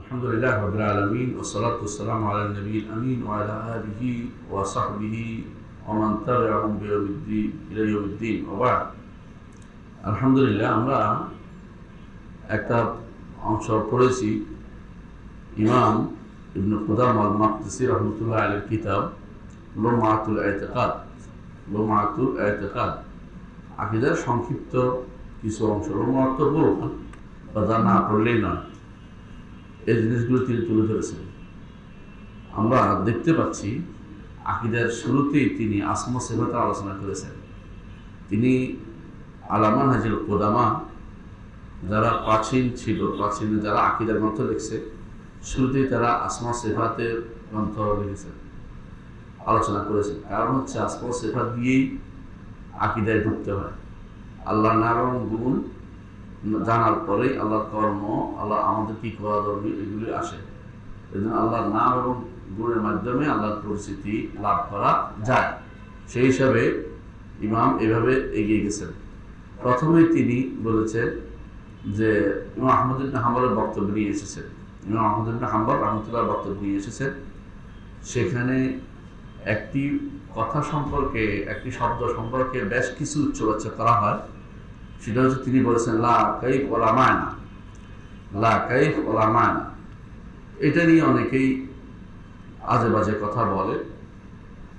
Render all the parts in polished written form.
আলহামদুলিল্লাহ রাব্বিল আলামিন ওয়াসসালাতু ওয়াসসালামু আলা নবিয়িল আমিন ওয়া আলা আলিহি ওয়া সাহবিহি ওয়া মান তাবি'আহুম বিইহসান ইলা ইয়াউমিদ্দিন ওয়া বা'দ। আলহামদুলিল্লাহ, আমরা একটা অংশ পড়েছি ইমাম ইবনে কুদামা আল-মাকদিসি রাহমাতুল্লাহ আলাইহির কিতাব লুমাতুল ইতিকাদ, আকীদার সংক্ষিপ্ত কিছু অংশ। লুমাত তো পুরো বা তা না পড়লেই নয়, এই জিনিসগুলো তিনি তুলে ধরেছেন। আমরা দেখতে পাচ্ছি আকীদার শুরুতেই তিনি আসমা সিফাতের আলোচনা করেছেন। তিনি আলা মানহাজিল কুদামা, যারা প্রাচীন যারা আকীদার গ্রন্থ লিখছে, শুরুতেই তারা আসমা সিফাতের গ্রন্থ লিখেছেন, আলোচনা করেছেন। কারণ হচ্ছে আসমা সিফাত দিয়েই আকীদায় ঢুকতে হয়। আল্লাহর নাম এবং গুণ জানার পরেই আল্লাহর কর্ম, আল্লাহ আমাদের কি করা দরকার, এগুলি আসে। এজন্য আল্লাহর নাম এবং গুণের মাধ্যমে আল্লাহর পরিচিতি লাভ করা যায়। সেই হিসাবে ইমাম এভাবে এগিয়ে গেছেন। প্রথমেই তিনি বলেছেন যে ইমাম আহমদ ইবনে হাম্বলের বক্তব্য নিয়ে এসেছেন। ইমাম আহমদ ইবনে হাম্বল রাহমাতুল্লাহর বক্তব্য নিয়ে এসেছেন। সেখানে একটি কথা সম্পর্কে, একটি শব্দ সম্পর্কে বেশ কিছু উচ্চবাচ্য করা হয়। সেটা হচ্ছে তিনি বলেছেন লা কাইফ ওয়ালা মায়না, লা কাইফ ওয়ালা মায়না। এটা নিয়ে অনেকেই আজে বাজে কথা বলে।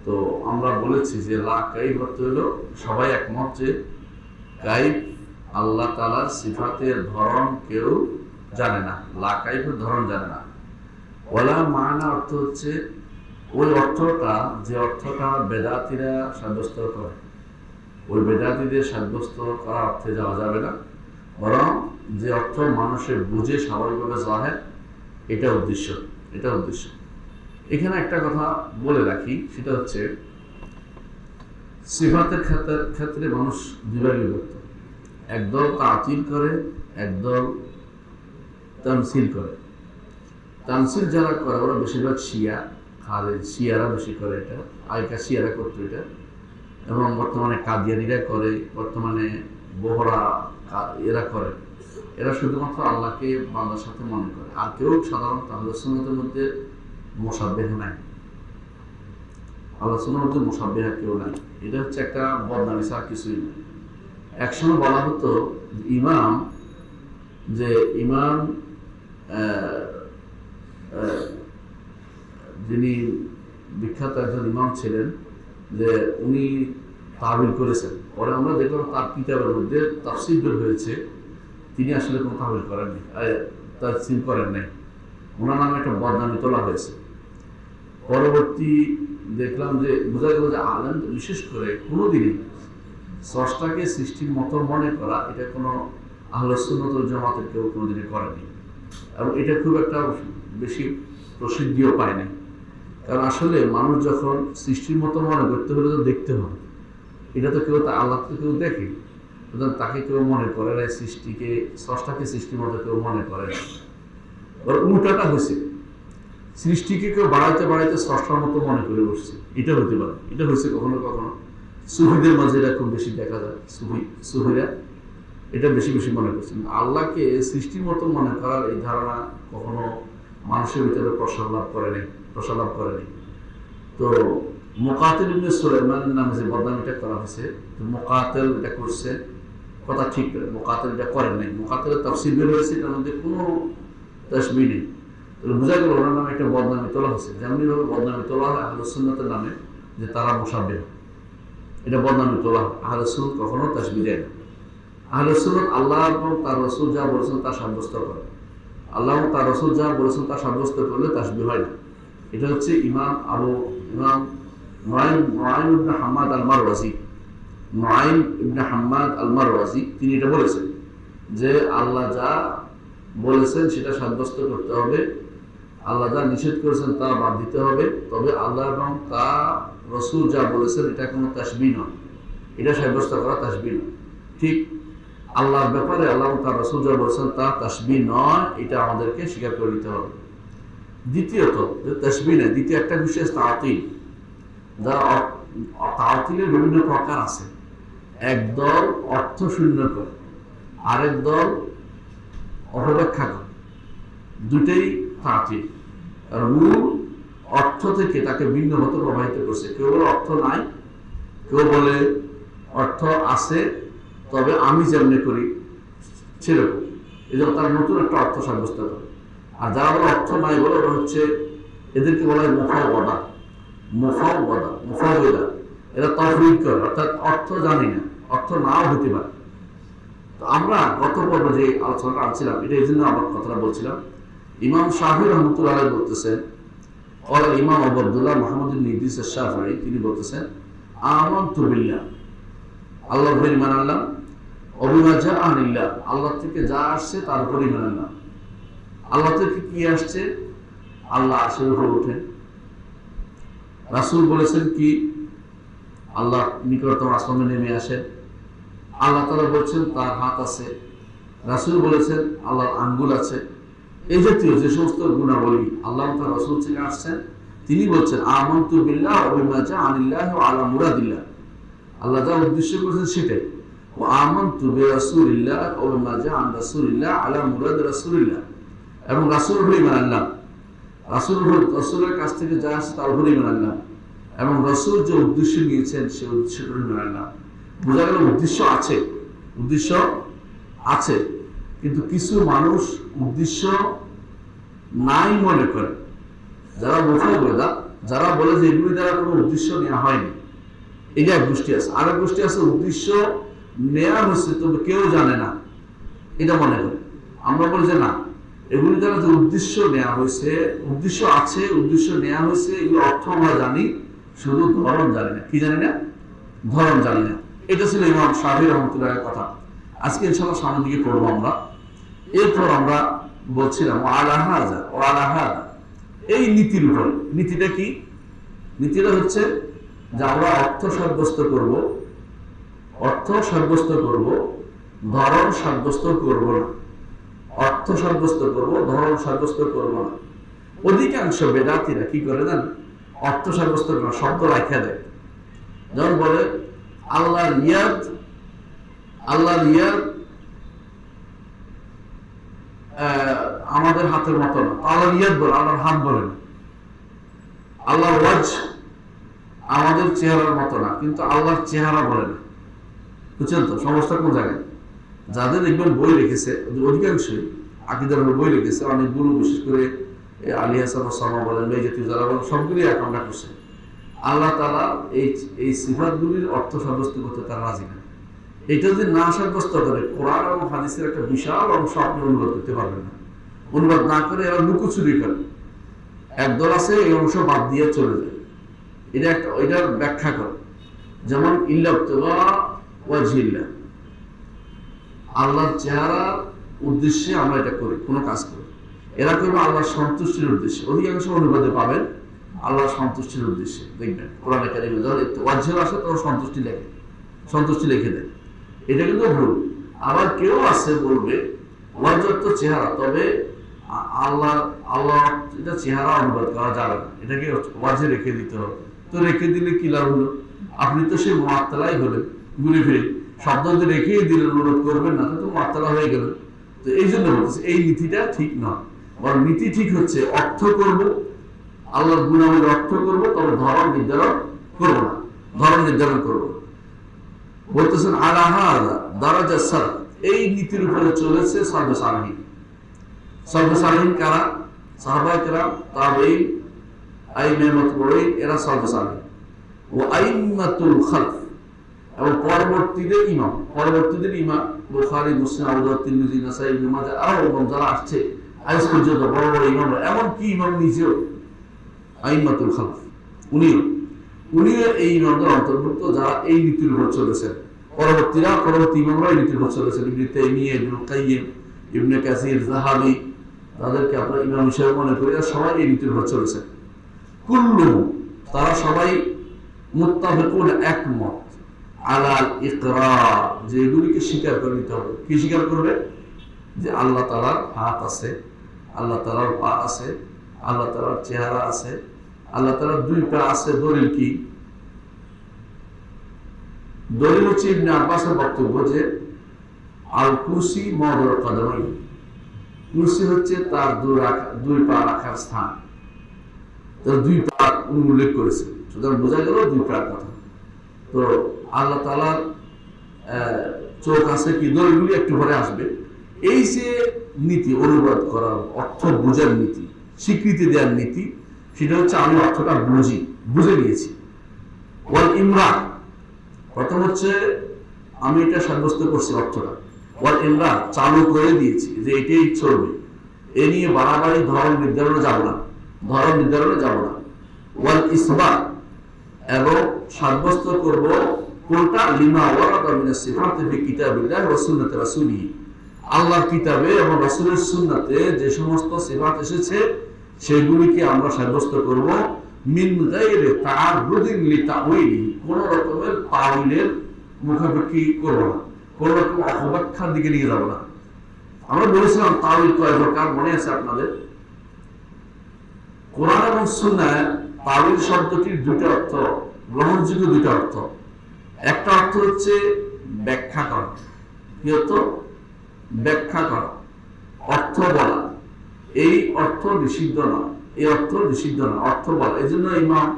তো আমরা বলেছি যে লা কাইফ অর্থ হলো, সবাই একমত যে কাইফ আল্লাহ তাআলার সিফাতের ধরন কেউ জানে না, লা কাইফের ধরন জানে না। ওয়ালা মায়না অর্থ হচ্ছে ওই অর্থটা, যে অর্থটা বেদাতীরা সাব্যস্ত করে, ওই বেদাতীদের সাব্যস্ত করা অর্থে যাওয়া যাবে না, বরং যে অর্থ মানুষের বুঝে স্বাভাবিকভাবে জাহের, এটা উদ্দেশ্য। এখানে একটা কথা বলে রাখি, সেটা হচ্ছে সিফাতের ক্ষেত্রে মানুষ দুভাগে বিভক্ত। একদল তাতিল করে, একদল তামসিল করে। তামসিল যারা করে ওরা বেশিরভাগ শিয়ারা বেশি করে এটা, আগেকার শিয়ারা করতো এটা, এবং বর্তমানে কাদিয়ানীরা করে, বর্তমানে বোহরা এরা করে। এরা শুধুমাত্র আল্লাহকে বান্দার সাথে মনে করে, আর কেউ সাধারণত আহলে সুন্নাতের মধ্যে মুশাব্বিহ নাই, আহলে সুন্নাতের মধ্যে মুশাব্বিহ কেউ নাই। এটা হচ্ছে একটা বদনামি ছাড়া কিছুই না। একসময় বলা হতো ইমাম যিনি বিখ্যাত একজন ইমাম ছিলেন, যে উনি তাবিল করেছেন। পরে আমরা দেখলাম তার কিতাবের মধ্যে তাফসীর বের হয়েছে, তিনি আসলে কোনো তাবিল করেননি, তাফসীর করেন নাই। ওনার নামে একটা বদনামি তোলা হয়েছে। পরবর্তী দেখলাম যে বোঝা গেল যে আলেম বিশেষ করে কোনোদিনই স্রষ্টাকে সৃষ্টির মতো মনে করা, এটা কোনো আহলে সুন্নাত ওয়াল জামাতের কেউ কোনোদিনই করেনি, এবং এটা খুব একটা বেশি প্রসিদ্ধিও পায় নাই। কারণ আসলে মানুষ যখন সৃষ্টির মতো মনে করতে হলে তো দেখতে হবে, এটা তো কেউ আল্লাহ তো কেউ দেখে, সুতরাং তাকে কেউ মনে করে না, স্রষ্টাকে সৃষ্টির মতো কেউ মনে করে না। উল্টাটা হয়েছে, সৃষ্টিকে কেউ বাড়াইতে স্রষ্টার মতো মনে করে বসছে। এটা হতে পারে, এটা হয়েছে কখনো কখনো। সুফিদের মাঝে এটা খুব বেশি দেখা যায়। সুফিরা এটা বেশি মনে করছেন। আল্লাহকে সৃষ্টির মতো মনে করার এই ধারণা কখনো মানুষের ভিতরে প্রসার লাভ করেনি। তো মুকাতিল ইবনে সুলাইমানের নামে যে বদনামিটা করা হয়েছে, মুকাতিল এটা করছে, কথা ঠিক করে, মুকাতিল এটা করেন নাই। মুকাতিলের তাফসীর বের হয়েছে, এটার মধ্যে কোনো তাশবিহ নেই। বোঝা গেল ওনার নামে একটা বদনামি তোলা হয়েছে। যেমনিভাবে বদনামি তোলা হয় আহলে সুন্নাতের নামে যে তারা মুশাব্বিহ, এটা বদনামি তোলা হয়। আহলে সুন্নাত কখনো তাশবিহ দেয় না। আহলে সুন্নাত আল্লাহ এবং তার রাসূল যা বলেছেন তা সাব্যস্ত করে। আল্লাহ এবং তার রাসূল যা বলেছেন তা সাব্যস্ত করলে তাশবিহ হয় না। এটা হচ্ছে ইমাম নুআইম ইবনে হাম্মাদ আল মারওয়াজি, তিনি এটা বলেছেন যে আল্লাহ যা বলেছেন সেটা সাব্যস্ত করতে হবে, আল্লাহ যা নিষেধ করেছেন তা বাদ দিতে হবে। তবে আল্লাহ এবং তার রাসূল যা বলেছেন এটা কোনো তাশবিহ নয়, এটা সাব্যস্ত করা তাশবিহ নয়। ঠিক আল্লাহর ব্যাপারে আল্লাহ এবং তার রাসূল যা বলেছেন তা তাশবিহ নয়, এটা আমাদেরকে স্বীকার করে নিতে হবে। দ্বিতীয়ত, তাশবিহ নয়, দ্বিতীয় একটা বিশেষ তাআতিল, যারা তাআতিলের বিভিন্ন প্রকার আছে। একদল অর্থ শূন্য করে, আরেক দল অপব্যাখ্যা করে। দুটেই তা'তিল, আর মূল অর্থ থেকে তাকে ভিন্ন মতো প্রবাহিত করছে। কেউ বলে অর্থ নাই, কেউ বলে অর্থ আছে তবে আমি যেমনি করি সেরকম, এই জন্য তার নতুন একটা অর্থ সাব্যস্ত করে। আর যারা বলে অর্থ নাই বলে ওরা হচ্ছে, এদেরকে বলা হয় মুফাওবিদা। এরা তাফরিদ করে, অর্থাৎ অর্থ জানি না, অর্থ নাও হতে পারে। তো আমরা গত পর্বে যে আলোচনাটা আনছিলাম, এটা এই জন্য আমার কথাটা বলছিলাম। ইমাম শাফি রহমতুল্লাহ আলাইহি বলতেছেন, ইমাম আবু আব্দুল্লাহ মুহাম্মদ ইবনে ইদ্রিস আশ-শাফিঈ তিনি বলতেছেন, আমানতু বিল্লাহ, আল্লাহর উপর ঈমান আনলাম, ওয়া জাআ আনিল্লাহ, আল্লাহ থেকে যা আসছে তার উপর ঈমান আনলাম। আল্লাহ থেকে কি আসছে? আল্লাহ আরশের উপর ওঠেন। রাসূল বলেছেন কি? আল্লাহ নিকটতম আসমানে নেমে আসেন। আল্লাহ তাআলা বলছেন তার হাত আছে। রাসূল বলেছেন আল্লাহর আঙ্গুল আছে। এই জাতীয় যে সমস্ত গুণাবলী আল্লাহ তাআলা রাসূল থেকে আসছেন, তিনি বলছেন আমানতু বিল্লাহ ওয়া বিমা জাআ আনিল্লাহি ওয়া আলা মুরাদিল্লাহ, আল্লাহ যা উদ্দেশ্য করেছেন সেটাই। ওয়া আমানতু বিরাসূলিল্লাহ ওয়া বিমা জাআ আন রাসূলিল্লাহ আলা মুরাদ রাসূলিল্লাহ, এবং রাসূলের উপর ঈমান আনলাম, রাসূলের কাছ থেকে যা আসছে তার উপর ঈমান আনলাম, এবং রাসূল যে উদ্দেশ্য নিয়েছেন সেই উদ্দেশ্যের উপর ঈমান আনলাম। বোঝা গেল উদ্দেশ্য আছে, কিন্তু কিছু মানুষ উদ্দেশ্য নাই মনে করে, যারা মুফাওবিদা, যারা বলে যে এগুলি দ্বারা কোনো উদ্দেশ্য নেওয়া হয়নি। এটা এক গোষ্ঠী আছে। আর এক গোষ্ঠী আছে উদ্দেশ্য নেওয়া হচ্ছে তবে কেউ জানে না, এটা মনে করে। আমরা বলি যে না, এগুলি দ্বারা যে উদ্দেশ্য নেওয়া হয়েছে, উদ্দেশ্য আছে, উদ্দেশ্য নেওয়া হয়েছে, এগুলো অর্থ আমরা জানি, শুধু ধরন জানি না। কি জানি না? ধরন জানি না। এটা ছিল ইমাম শাফি রহমতুল্লাহের কথা। আজকে ইনশাআল্লাহ সামনের দিকে পড়বো আমরা। এরপর আমরা বলছিলাম আলাহা, এই নীতির উপরে। নীতিটা কি? নীতিটা হচ্ছে যে আমরা অর্থ সাব্যস্ত করব, ধরন সাব্যস্ত করব না। অর্থ সাব্যস্ত করব, ধরন সাব্যস্ত করব না। অধিকাংশ বেদাতীরা কি করে জান? অর্থ সাব্যস্ত করা শব্দ রাখা দেয়। যেমন বলে আল্লাহর ইয়াদ আমাদের হাতের মতো না, আল্লাহর ইয়াদ বলে, আল্লাহর হাত বলে না। আল্লাহর ওয়াজ আমাদের চেহারার মতো না, কিন্তু আল্লাহর চেহারা বলে না। বুঝছেন তো সমস্যা কোন জায়গায়? যাদের দেখবেন বই লিখেছে, অধিকাংশই আকীদার বই লিখেছে, অনেকগুলো, বিশেষ করে আলী হাসান ওসামা বলেন, এই জাতীয় যারা বলেন, সবগুলি আকাঙ্ক্ষা করছে আল্লাহ তাআলা এই সিফাতগুলির অর্থ সাব্যস্ত করতে তারা রাজি না। এটা যদি না সাব্যস্ত করে, কোরআন এবং হাদিসের একটা বিশাল অংশ আপনি অনুবাদ করতে পারবেন না। অনুবাদ না করে এরা লুকোচুরি করে। একদল আছে এই অংশ বাদ দিয়ে চলে যায়, এটার ব্যাখ্যা করে। যেমন ইল্লাবতিগা ওয়াজহিল্লাহ, আল্লাহর চেহারার উদ্দেশ্যে আমরা এটা করি, কোনো কাজ করি। এরা করবে আল্লাহর সন্তুষ্টির উদ্দেশ্যে। অধিকাংশ অনুবাদে পাবেন আল্লাহর সন্তুষ্টির উদ্দেশ্যে। দেখবেন কোরআনে কারিমে যখন ওয়াজহ আসে তখন সন্তুষ্টি লিখে দেয়। এটা কিন্তু ভুল। আবার কেউ আছে বলবে ওয়াজহ তো চেহারা, তবে আল্লাহ এটা চেহারা অনুবাদ করা যাবে না, এটাকে ওয়াজহে রেখে দিতে হবে। তো রেখে দিলে কি লাভ হলো? আপনি তো সেই মুআত্তালাই হলেন, ঘুরে ফিরে শব্দ রেখেই দিলেন, অনুরোধ করবেন না, তো মুআত্তালা হয়ে গেল। তো এই জন্য বলতেছে এই নীতিটা ঠিক নয়। বরং নীতি ঠিক হচ্ছে অর্থ করব, আল্লাহর গুণাবলীর অর্থ করব, তবে ধরন নির্ধারণ করব। বলতেছেন আলাহা দারাজা সার, এই নীতির উপরে চলেছে সালফে সালেহীন কারা? সাহাবায়ে কেরাম, তাবেঈন, আইম্মায়ে মাতবুঈন, এরা সালফে সালেহীন। ও আইম্মাতুল খালফ, এবং পরবর্তীদের ইমাম বুখারী, মুসলিম, আবু দাউদ, তিরমিজি, নাসাঈ, ইবনে মাজাহ, আরো যারা আসছে আজ পর্যন্ত বড় বড় ইমাম, এমনকি ইমাম নিজেও আইম্মাতুল খালফ, উনিও এই ইমামদের অন্তর্ভুক্ত যারা এই নীতির উপর চলেছেন। পরবর্তী ইমামরা এই নীতির উপর চলেছেন। ইবনে তাইমিয়া, ইবনে কাইয়িম, ইবনে কাসির, যাহাবি, তাদেরকে আমরা ইমাম হিসেবে মনে করি, আর সবাই এই নীতির উপর চলেছেন। কুল্লুহুম, তারা সবাই মুত্তাফিকুন, একমত, আলাল ইকরার, যে এগুলিকে স্বীকার করে নিতে হবে। কি স্বীকার করবে? যে আল্লাহ তাআলার হাত আছে, আল্লাহ তাআলার পা আছে, আল্লাহ তাআলার চেহারা আছে, আল্লাহ তাআলার দুই পা আছে। দলিল কি? দলিল হচ্ছে ইবনে আব্বাসের বক্তব্য যে আল কুরসি মাওদুল কদমাইন, কুরসি হচ্ছে তার দুই পা রাখার স্থান, তার দুই পা উল্লেখ করেছে, সুতরাং বোঝা গেল দুই পার কথা। তো আল্লাহ তাআলার চোখ আছে কি, দলগুলি একটু পরে আসবে। এই যে নীতি অনুবাদ করার, অর্থ বোঝার নীতি, স্বীকৃতি দেওয়ার নীতি, সেটা হচ্ছে আমি অর্থটা বুঝে নিয়েছি। ওয়াল ইমরান, প্রথম হচ্ছে আমি এটা সাব্যস্ত করছি অর্থটা। ওয়াল ইমরান, চালু করে দিয়েছি যে এটাই চলবে, এ নিয়ে বাড়াবাড়ি ধরন নির্ধারণে যাব না। ওয়াল ইসবাত, এবং সাব্যস্ত করব কোনটা, লিমা ওয়ারাদা মিনাস সিফাতি ফি কিতাবিল্লাহ ওয়া সুন্নাতি রাসূলিহি, আল্লাহর কিতাবে এবং রাসূলের সুন্নাতে যে সমস্ত সিফাত এসেছে সেগুলিকে আমরা সাব্যস্ত করব মিন গায়রি তাআররুদিন লিতাউইলি, কোন রকমের তাউইলের মুখাপেক্ষি করব না, কোন রকম অপব্যাখ্যার দিকে নিয়ে যাব না। আমরা বলেছিলাম তাউইল কয় প্রকার, মনে আছে আপনাদের? কোরআন এবং সুন্নায় তাউইল শব্দটির দুটো অর্থ, গ্রহণযোগ্য দুটো অর্থ। একটা অর্থ হচ্ছে ব্যাখ্যা করা, কি অর্থ? ব্যাখ্যা করা, অর্থ বলা। এই অর্থ নিষিদ্ধ না, এই অর্থ নিষিদ্ধ না, অর্থ বলা। এই জন্য ইমাম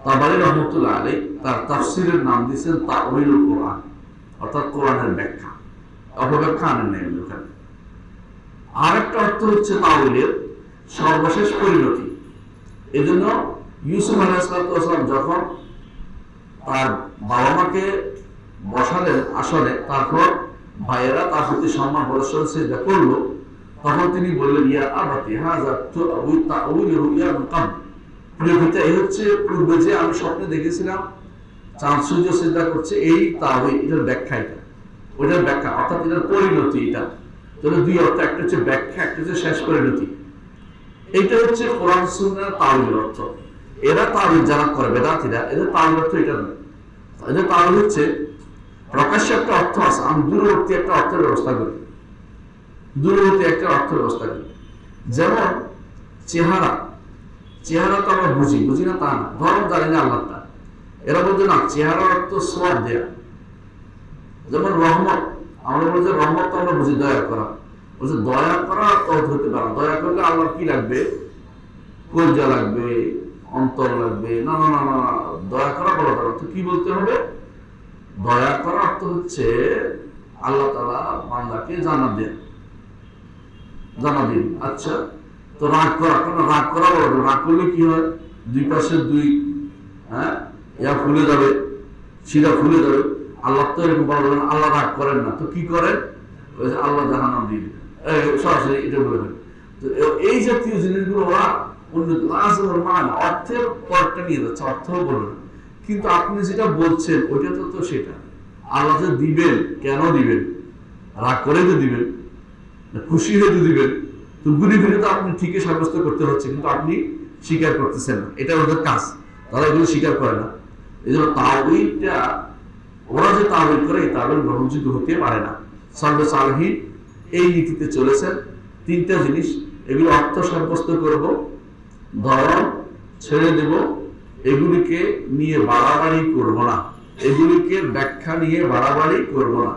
তাবারী রাহমাতুল্লাহ আলাইহি তার তাফসীরের নাম দিয়েছেন তাওয়িলুল কোরআন, অর্থাৎ কোরআনের ব্যাখ্যা, অপব্যাখ্যা আনেন নাই ওখানে। আর একটা অর্থ হচ্ছে তাওয়িলের সর্বশেষ পরিণতি। এই জন্য ইউসুফ আলাইহিস সালাম যখন তার বাবা মাকে বসালেন আসলে, তারপর ভাইয়েরা তার প্রতি সম্মান প্রদর্শন সেজদা করলো, তখন তিনি বললেন, ইয়া আবাতি হাযা তাওয়িলু রুইয়া মিন ক্বাবল, প্রিয় পিতা, এই হচ্ছে পূর্বে যে আমি স্বপ্নে দেখেছিলাম চাঁদ সূর্য সেজদা করছে, এই তাওয়িল, এটার ব্যাখ্যা, এটা ওইটার ব্যাখ্যা, অর্থাৎ এটার পরিণতি। এটা তাহলে দুই অর্থ, একটা হচ্ছে ব্যাখ্যা, একটা হচ্ছে শেষ পরিণতি। এইটা হচ্ছে কোরআন সুন্নাহর তাওয়িলের অর্থ। এরা তাওয়িল যারা করে, বেদাতীরা, এদের তাওয়িল অর্থ এটা নয়। এদের তাওয়িল হচ্ছে প্রকাশ্যে একটা অর্থ আছে, আমি দূরবর্তী একটা অর্থের ব্যবস্থা করি, যেমন চেহারা তো আমরা বুঝি না তা না, ধরন জানি না আল্লাহটা। এরা বলছে না, চেহারার অর্থ সওয়াব দেয়া। যেমন রহমত, আমরা বলছি রহমত তো আমরা বুঝি দয়া করা, বলছে দয়া করা তো হতে পারে। দয়া করলে আল্লাহর কি লাগবে? কলজা লাগবে, অন্তর লাগবে। না না না না, দয়া করা বলা তার অর্থ কি বলতে হবে? দয়া করা অর্থ হচ্ছে আল্লাহ তাআলা বান্দাকে জানা দিন। আচ্ছা, তো রাগ করা, কেন রাগ করা বলবো? রাগ করলে কি হয়? দুই পাশে দুই ফুলে যাবে, শিরা ফুলে যাবে। আল্লাহ তো এরকম বলা যাবে না, আল্লাহ রাগ করেন না। তো কি করেন? আল্লাহ জাহান্নাম দিয়ে দেবেন, সরাসরি এটা বলবেন। তো এই জাতীয় জিনিসগুলো ওরা অর্থের পরটা নিয়ে যাচ্ছে, অর্থ বলবে। কিন্তু আপনি যেটা বলছেন ওইটা তো সেটা। আল্লাহ যে দিবেন, কেন দিবেন? রাগ করে তো দিবেন, খুশি হয়ে তো দিবেন। তো ঘুরে ফিরে তো আপনি ঠিকই সাব্যস্ত করতে হচ্ছে, কিন্তু আপনি স্বীকার করতেছেন না। এটা ওদের কাজ, তারা এগুলো স্বীকার করে না। এই জন্য তাওয়িলটা, ওরা যে তাওয়িল করে, এই তাওয়িল গ্রহণযোগ্য হতে পারে না। সালফে সালেহীন এই নীতিতে চলেছেন। তিনটা জিনিস, এগুলো অর্থ সাব্যস্ত করব, ধরন ছেড়ে দেব, এগুলিকে নিয়ে বাড়াবাড়ি করব না, এগুলিকে ব্যাখ্যা নিয়ে বাড়াবাড়ি করব না,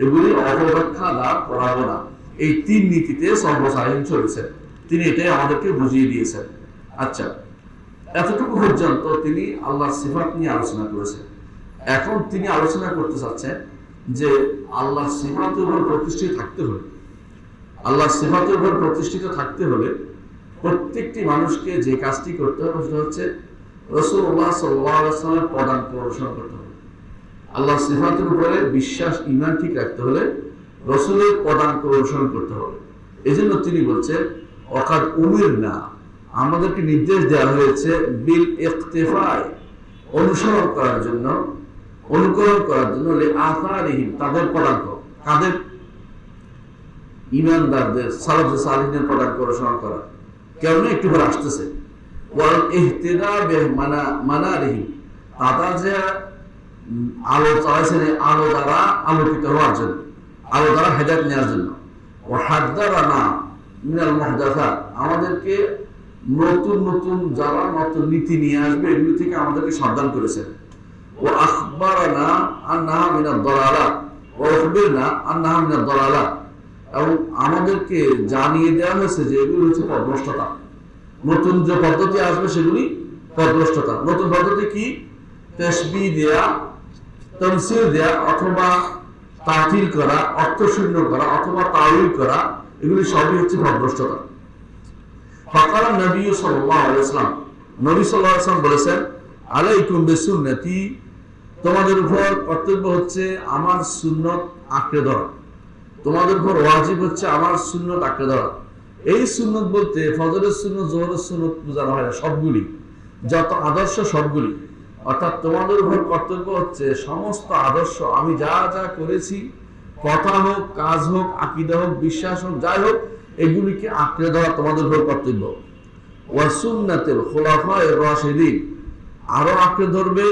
এগুলি অপব্যাখ্যা দ্বারা করাবো না। এই তিন নীতিতে সর্বসাধারণ চলেছেন। তিনি এটাই আমাদেরকে বুঝিয়ে দিয়েছেন। আচ্ছা, এতটুকু পর্যন্ত তিনি আল্লাহর সিফাত নিয়ে আলোচনা করেছেন। এখন তিনি আলোচনা করতে চাচ্ছেন যে আল্লাহর সিফাতের উপর প্রতিষ্ঠিত থাকতে হলে, আল্লাহর সিফাতের উপর প্রতিষ্ঠিত থাকতে হলে প্রত্যেকটি মানুষকে যে কাজটি করতে হবে সেটা হচ্ছে রাসূলুল্লাহ সাল্লাল্লাহু আলাইহি ওয়াসাল্লামের পদাঙ্ক অনুসরণ করতে হবে। আল্লাহর সিফাতের উপরে বিশ্বাস, ঈমান ঠিক রাখতে হলে রাসূলের পদাঙ্ক অনুসরণ করতে হবে। এজন্য তিনি বলছেন, ওয়াকাদ উমিরনা, আমাদেরকে নির্দেশ দেওয়া হয়েছে বিল ইকতিফাই, অনুসরণ করার জন্য, অনুকরণ করার জন্য, লিআসারিহিম, তাদের পদাঙ্ক। কাদের? ঈমানদারদের, সালাফে সালেহিনের পদাঙ্ক অনুসরণ করা। কেমন? একটু করে আসতেছে। ওয়াল ইহতিদা বিমানারিহিম, তারা যে আলো চালাইছেন, আলো দ্বারা আলোকিত হওয়ার জন্য, আলো দ্বারা হেদায়েত নেওয়ার জন্য। ওয়া হাদ্দারানা মিনাল মুহদাসাত, আমাদেরকে নতুন নতুন যারা নতুন নীতি নিয়ে আসবে এগুলি থেকে আমাদেরকে সাবধান করেছেন। ও আখবারানা আন্নাহা মিনাদ দালালাত, ও আখবিরনা আন্নাহা মিনাদ দালালাত, এবং আমাদেরকে জানিয়ে দেওয়া হয়েছে যে এগুলি হচ্ছে পথভ্রষ্টতা। নতুন যে পদ্ধতি আসবে সেগুলি পথভ্রষ্টতা। নতুন পদ্ধতি কি? তাসবিহ দেয়া, তামসিল দেয়া, অথবা তাতিল করা, অর্থশূন্য করা, অথবা তাউইল করা, এগুলি সবই হচ্ছে পথভ্রষ্টতা। ফাকাল নবী সাল্লাল্লাহু আলাইহি ওয়াসাল্লাম, নবী সাল্লাল্লাহু আলাইহি ওয়াসাল্লাম বলেছেন, আলাইকুম বিসুন্নতি, তোমাদের উপর কর্তব্য হচ্ছে আমার সুন্নত আঁকড়ে ধরা, তোমাদের উপর ওয়াজিব হচ্ছে আমার সুন্নত আঁকড়ে ধরা। এই সুন্নত বলতে ফজরের সুন্নত, যোহরের সুন্নত বোঝানো হয় না, সবগুলি, যত আদর্শ সবগুলি। অর্থাৎ তোমাদের উপর কর্তব্য হচ্ছে সমস্ত আদর্শ, আমি যা যা করেছি, কথা হোক, কাজ হোক, আকীদা হোক, বিশ্বাস হোক, যাই হোক, এগুলিকে আঁকড়ে ধরা তোমাদের উপর কর্তব্য। ওয়া সুন্নাতুল খুলাফায়ে রাশিদিন, আরো আঁকড়ে ধরবে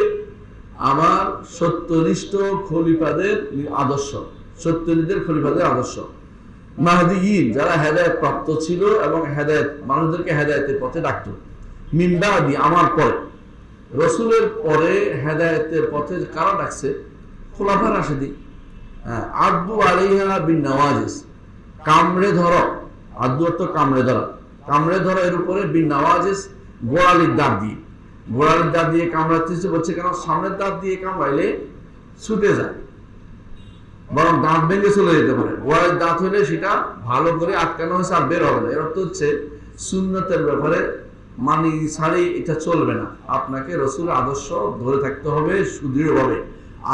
আমার সত্যনিষ্ঠ খলিফাদের আদর্শ, সত্যনিষ্ঠদের খলিফাদের আদর্শ। মাহদিয়িন, যারা হেদায়েত প্রাপ্ত ছিল এবং হেদায়েত মানুষদেরকে হেদায়েতের পথে ডাকতো। মিন বাদি, আমার পরে, রসুলের পরে হেদায়েতের পথে কারা ডাকছে? খোলাফা রাশিদিন। হ্যাঁ, আদু আলাইহা বিন নওয়াজিস, কামড়ে ধরো, আদু অর্থ কামড়ে ধরা, কামড়ে ধরো এর উপরে, বিন নওয়াজিস গোড়ালির দাঁত দিয়ে, গোড়ালির দাঁত দিয়ে কামড়াতে বলছে কেন? সামনের দাঁত দিয়ে কামড়াইলে ছুটে যায়, বরং দাঁত ভেঙে চলে যেতে পারে। গোড়ালির দাঁত হলে সেটা ভালো করে আটকানো হয়েছে, আর বের হবে না। এর অর্থ হচ্ছে সুন্নতের ব্যাপারে মানি ছাড়ি এটা চলবে না, আপনাকে রসুলের আদর্শ ধরে থাকতে হবে সুদৃঢ়ভাবে,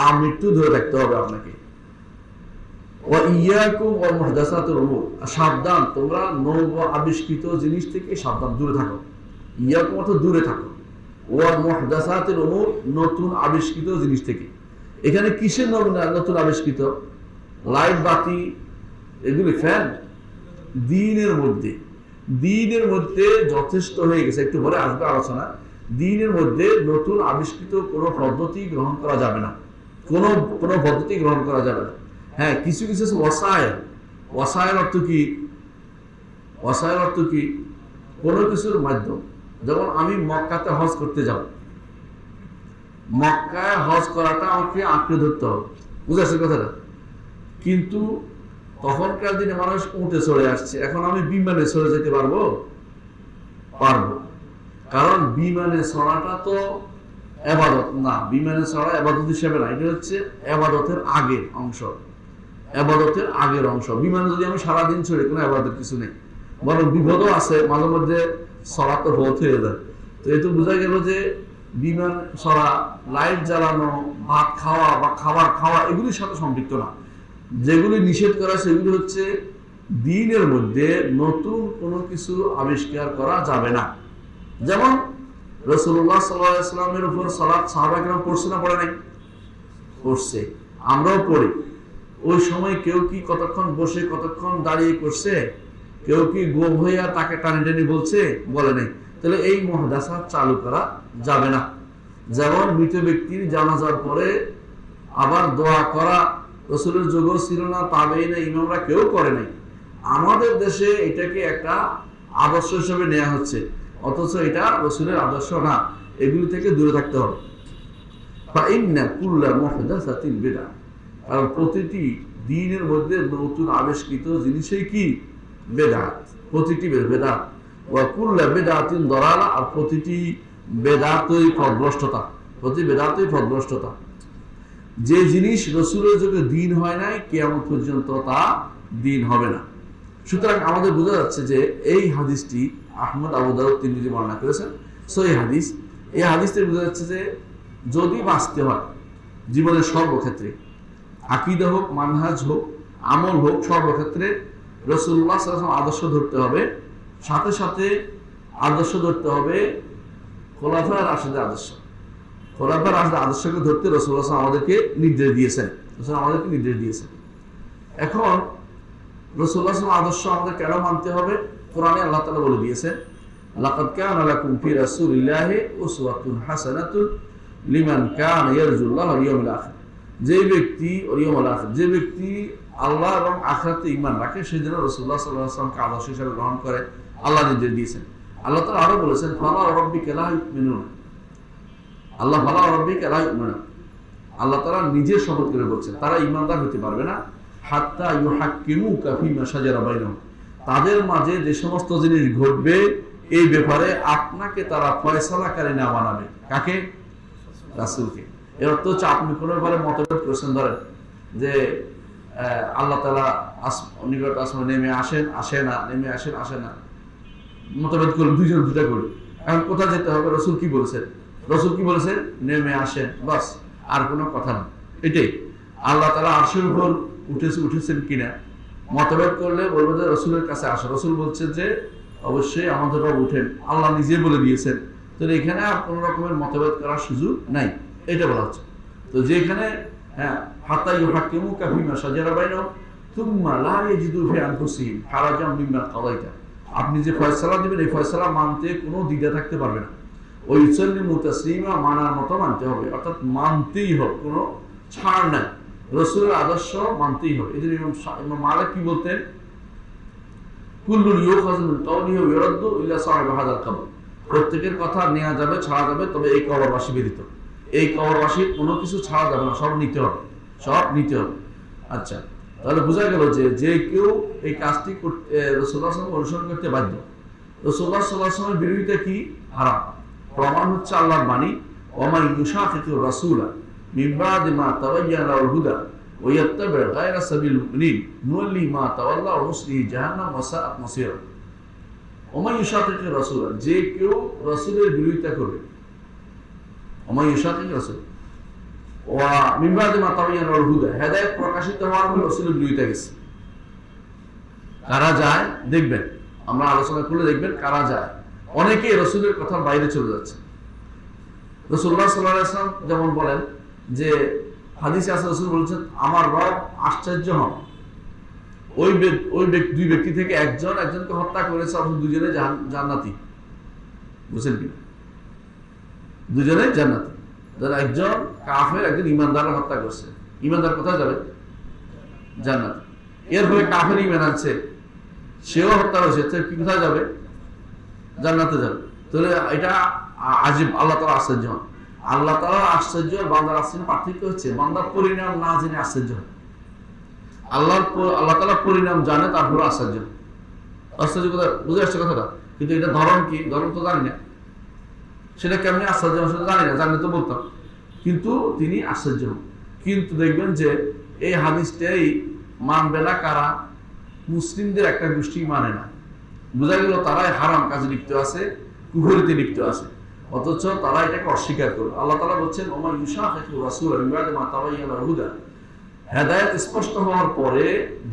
আমৃত্যু ধরে থাকতে হবে আপনাকে। ওয়া ইয়াকুম ওয়া মুহদাসাতুল উমুর, সাবধান, তোমরা নব আবিষ্কৃত জিনিস থেকে সাবধান, দূরে থাকো। ইয়াকুম অর্থ দূরে থাকো, ওয়া মুহদাসাতুল উমুর, নতুন আবিষ্কৃত জিনিস থেকে। এখানে কিসের নতুন আবিষ্কৃত? লাইট, বাতি, এগুলি ফ্যান? দ্বীনের মধ্যে, দ্বীনের মধ্যে যথেষ্ট হয়ে গেছে, একটু পরে আসবে আলোচনা। দ্বীনের মধ্যে নতুন আবিষ্কৃত কোনো পদ্ধতি গ্রহণ করা যাবে না, কোনো পদ্ধতি গ্রহণ করা যাবে না। হ্যাঁ, কিছু কিছু ওয়াসায়েল, ওয়াসায়েল অর্থ কি? ওয়াসায়েল অর্থ কি? কোনো কিছুর মাধ্যম। যেমন আমি মক্কাতে হজ করতে যাব, মক্কায় হজ করাটা আমাকে আঁকড়ে ধরতে হবে, বুঝাচ্ছে কথাটা? কিন্তু তখনকার দিনে মানুষ উঠে চলে আসছে, এখন আমি বিমানে চলে যেতে পারবো? পারবো, কারণ বিমানে চড়াটা তো এবাদত না, বিমানে চড়া এবাদত হিসেবে না, এটা হচ্ছে এবাদতের আগের অংশ, এবাদতের আগের অংশ। বিমানে যদি আমি সারাদিন চড়ি, কোনো এবাদত কিছু নেই, বরং বিপদও আছে, মাঝে মধ্যে চড়া তো বহুত হয়ে যায়। তো এই তো বোঝা গেল যে বিমান চড়া, লাইট জ্বালানো, ভাত খাওয়া বা খাবার খাওয়া, এগুলির সাথে সম্পৃক্ত না। যেগুলি নিষেধ করা সেগুলি হচ্ছে দ্বীনের মধ্যে নতুন কোনো কিছু আবিষ্কার করা যাবে না। যেমন রাসূলুল্লাহ সাল্লাল্লাহু আলাইহি ওয়াসাল্লামের উপর সালাত সাহাবায়ে কেরাম পড়ছে না? পড়ে নাই? পড়ছে, আমরাও পড়ি। ওই সময় কেউ কি কতক্ষণ বসে কতক্ষণ দাঁড়িয়ে করছে? কেউ কি গোল হইয়া তাকে টানি টানি বলছে? বলে নাই। তাহলে এই মুহদাসাত চালু করা যাবে না। যেমন মৃত ব্যক্তির জানাজার পরে আবার দোয়া করা রাসূলের যুগও ছিল না, তাবেঈনা ইমামরা কেউ করে নাই। আমাদের দেশে এটাকে একটা আদর্শ হিসেবে নেওয়া হচ্ছে, অথচ এটা রাসূলের আদর্শ না। এগুলি থেকে দূরে থাকতে হবে। ফাইন্না কুল্লা মুহদাসাতিন বিদআহ, আর প্রতিটি দ্বীনের মধ্যে নতুন আবিষ্কৃত জিনিসই কি? বেদাত। প্রতিটি বেদাত। ওয়া কুল্লা বিদআতিন দালালা, আর প্রতিটি বেদাতই পথভ্রষ্টতা, প্রতি বেদাতই পথভ্রষ্টতা। যে জিনিস রাসূলের যুগে দ্বীন হয় নাই, কিয়ামত পর্যন্ত তা দ্বীন হবে না। সুতরাং আমাদের বোঝা যাচ্ছে যে এই হাদিসটি আহমদ, আবু দাউদ, তিরমিজি বর্ণনা করেছেন, সহিহ হাদিস। এই হাদিস থেকে বোঝা যাচ্ছে যে যদি বাঁচতে হয় জীবনের সর্বক্ষেত্রে, আকীদা হোক, মানহাজ হোক, আমল হোক, সর্বক্ষেত্রে রাসূলুল্লাহ সাল্লাল্লাহু আলাইহি ওয়াসাল্লাম আদর্শ ধরতে হবে। সাথে সাথে আদর্শ ধরতে হবে খোলাফায়ে রাশিদের আদর্শ। খোলাফায়ে রাশিদের আদর্শকে ধরতে রাসূলুল্লাহ সাল্লাল্লাহু আলাইহি ওয়াসাল্লাম আমাদেরকে নির্দেশ দিয়েছেন, আমাদেরকে নির্দেশ দিয়েছেন। এখন রাসূলুল্লাহ সাল্লাল্লাহু আলাইহি ওয়াসাল্লাম আদর্শ আমাদের কেন মানতে হবে? কোরআনে আল্লাহ তাআলা বলে দিয়েছেন, লাকাদ কানা লাকুম ফি রাসূলিল্লাহি উসওয়াতুন হাসানাতুন লিমান কানা ইয়ারজুল্লাহ ওয়াল ইয়াউমিল আখির। যে ব্যক্তি যে ব্যক্তি আল্লাহ এবং আখিরাতে ঈমান রাখে, সে যেন রাসূলুল্লাহ সাল্লাল্লাহু আলাইহি ওয়াসাল্লামকে আদর্শ হিসেবে গ্রহণ করে, আল্লাহ নির্দেশ দিয়েছেন। আল্লাহ তাআলা আরো বলেছেন, ফালা রাব্বিকা লা ইউমিনুন, আল্লাহ ফালা রাব্বিকা লা ইউমিনুন, আল্লাহ তাআলা নিজের শপথ করে বলছেন তারা ঈমানদার হতে পারবে না, হাত্তা ইউহাক্কিমুকা ফীমা শাজারা বাইনাহুম, তাদের মাঝে যে সমস্ত জিনিস ঘটবে এই ব্যাপারে আপনাকে তারা ফয়সালাকারী না বানাবে। কাকে? রাসূলকে। এর অর্থ হচ্ছে আপনি কোনো ব্যাপারে মতভেদ করেছেন, ধরেন যে আল্লাহ তাআলা নিকট আসমানে নেমে আসেন, আসে না, নেমে আসেন, আসে না, মতভেদ করুন, দুইজন দুটা করুন। এখন কোথায় যেতে হবে? রসুল কি বলেছেন? রসুল কি বলেছেন? নেমে আসেন, বাস, আর কোনো কথা নেই। এটাই। আল্লাহ তাআলা আরশের উপর উঠেছেন কিনা মতভেদ করলে বলবো যে রসুলের কাছে আসে। রসুল বলছে যে অবশ্যই আমাদের রব উঠেন, আল্লাহ নিজে বলে দিয়েছেন। তো এখানে আর কোনো রকমের মতভেদ করার সুযোগ নাই, এটা বলা হচ্ছে। তো যেখানে হাত্তা ইউহাক্কিমুকা ফীমা শাজারা বাইনাহুম সুম্মা লা ইয়াজিদু ফি আনফুসিহিম হারাজাম মিম্মা কাদাইতা, আপনি যে ফয়সালা দিবেন এই ফয়সালা মানতে কোনো দ্বিধা থাকতে পারবে না। ওই ইউসাল্লিমু তাসলিমা, মানার মতো মানতে হবে, অর্থাৎ মানতেই হবে, কোনো ছাড় নাই। রসুলের আদর্শ মানতেই হবে। এই জন্য ইমাম মালিক কি বলতেন? কুল্লুন ইউখাযু মিন কাওলিহি ওয়া ইউরাদ্দু ইল্লা সাহিব হাযাল কবর, প্রত্যেকের কথা নেওয়া যাবে, ছাড়া যাবে, তবে এই কবরবাসী ব্যতীত। এই কবরবাসীর কোনো কিছু ছাড়া যাবে না, সব নিতে হবে, সব নিতে হবে। আচ্ছা, তাহলে বোঝা গেল যে যে কেউ এই কাজটি করতে রাসূলুল্লাহ সাল্লাল্লাহু আলাইহি ওয়াসাল্লাম অনুসরণ করতে বাধ্য। রাসূলুল্লাহ সাল্লাল্লাহু আলাইহি ওয়াসাল্লামের বিরোধিতা কি? হারাম। প্রমাণ হচ্ছে আল্লাহর বাণী, ওয়া মান ইউশাকিকুর রাসূলা মিন বাদি মা তাবায়্যানা লাহুল হুদা ওয়া ইয়াত্তাবি' গায়রা সাবিলিল মুমিনিন নুওয়াল্লিহি মা তাওয়াল্লা ওয়া নুসলিহি জাহান্নাম ওয়া সাআত মাসীরা। ওয়া মান ইউশাকিকুর রাসূলা, যে কেউ রাসূলের বিরোধিতা করবে, ওয়া মান ইউশাকিকুর রাসূল ওয়া মিন বাদি মা তাবায়্যানা লাহুল হুদা, হেদায়েত প্রকাশিত হওয়ার পর রাসূলের বিরোধিতা গেছে। কারা যায় দেখবেন, আমরা আলোচনা করলে দেখবেন কারা যায়। অনেকেই রাসূলের কথার বাইরে চলে যাচ্ছে। রাসূলুল্লাহ সাল্লাল্লাহু আলাইহি ওয়াসাল্লাম যেমন বলেন যে হাদিসে আছে, রাসূল বলেছেন আমার রব আশ্চর্য হন ওই দুই ব্যক্তি থেকে একজনকে হত্যা করেছে, অথচ দুজনে জান্নাতি। বুঝছেন কি? দুজনে জান্নাতি। যারা একজন কাফের, একজন ইমানদার হত্যা করছে, ইমানদার কোথায় যাবে? জান্নাতে। এরপরে কাফের ঈমান আনছে, সেও হত্যা হয়েছে, কোথায় যাবে? জান্নাতে যাবে। তাহলে এটা আজীব, আল্লাহ তাআলা আশ্চর্য হন। আল্লাহ তাআলা আশ্চর্য আর বান্দার আশ্চর্য পার্থক্য হচ্ছে, বান্দার পরিণাম না জেনে আশ্চর্য হয়। আল্লাহ তাআলা পরিণাম জানে, তারপরে আশ্চর্য। আশ্চর্য কথা বুঝে আসছে কথাটা? কিন্তু এটা ধরন কি? ধরন তো জানি না, সেটা কেমনি আশ্চর্য সেটা জানি না, জানলে তো বলতাম। কিন্তু তিনি আশ্চর্য হন। কিন্তু দেখবেন যে এই হাদিসটাই মানবে না কারা? মুসলিমদের একটা গোষ্ঠী মানে না। বোঝা গেল তারাই হারাম কাজে লিপ্ত আছে, কুফরিতে লিপ্ত আছে, অথচ তারা এটাকে অস্বীকার করবে। আল্লাহ তাআলা বলছেন ওয়া মান ইউশাকিকুর রাসূলা মিন বাদি মা তাবায়্যানা লাহুল হুদা, হেদায়েত স্পষ্ট হওয়ার পরে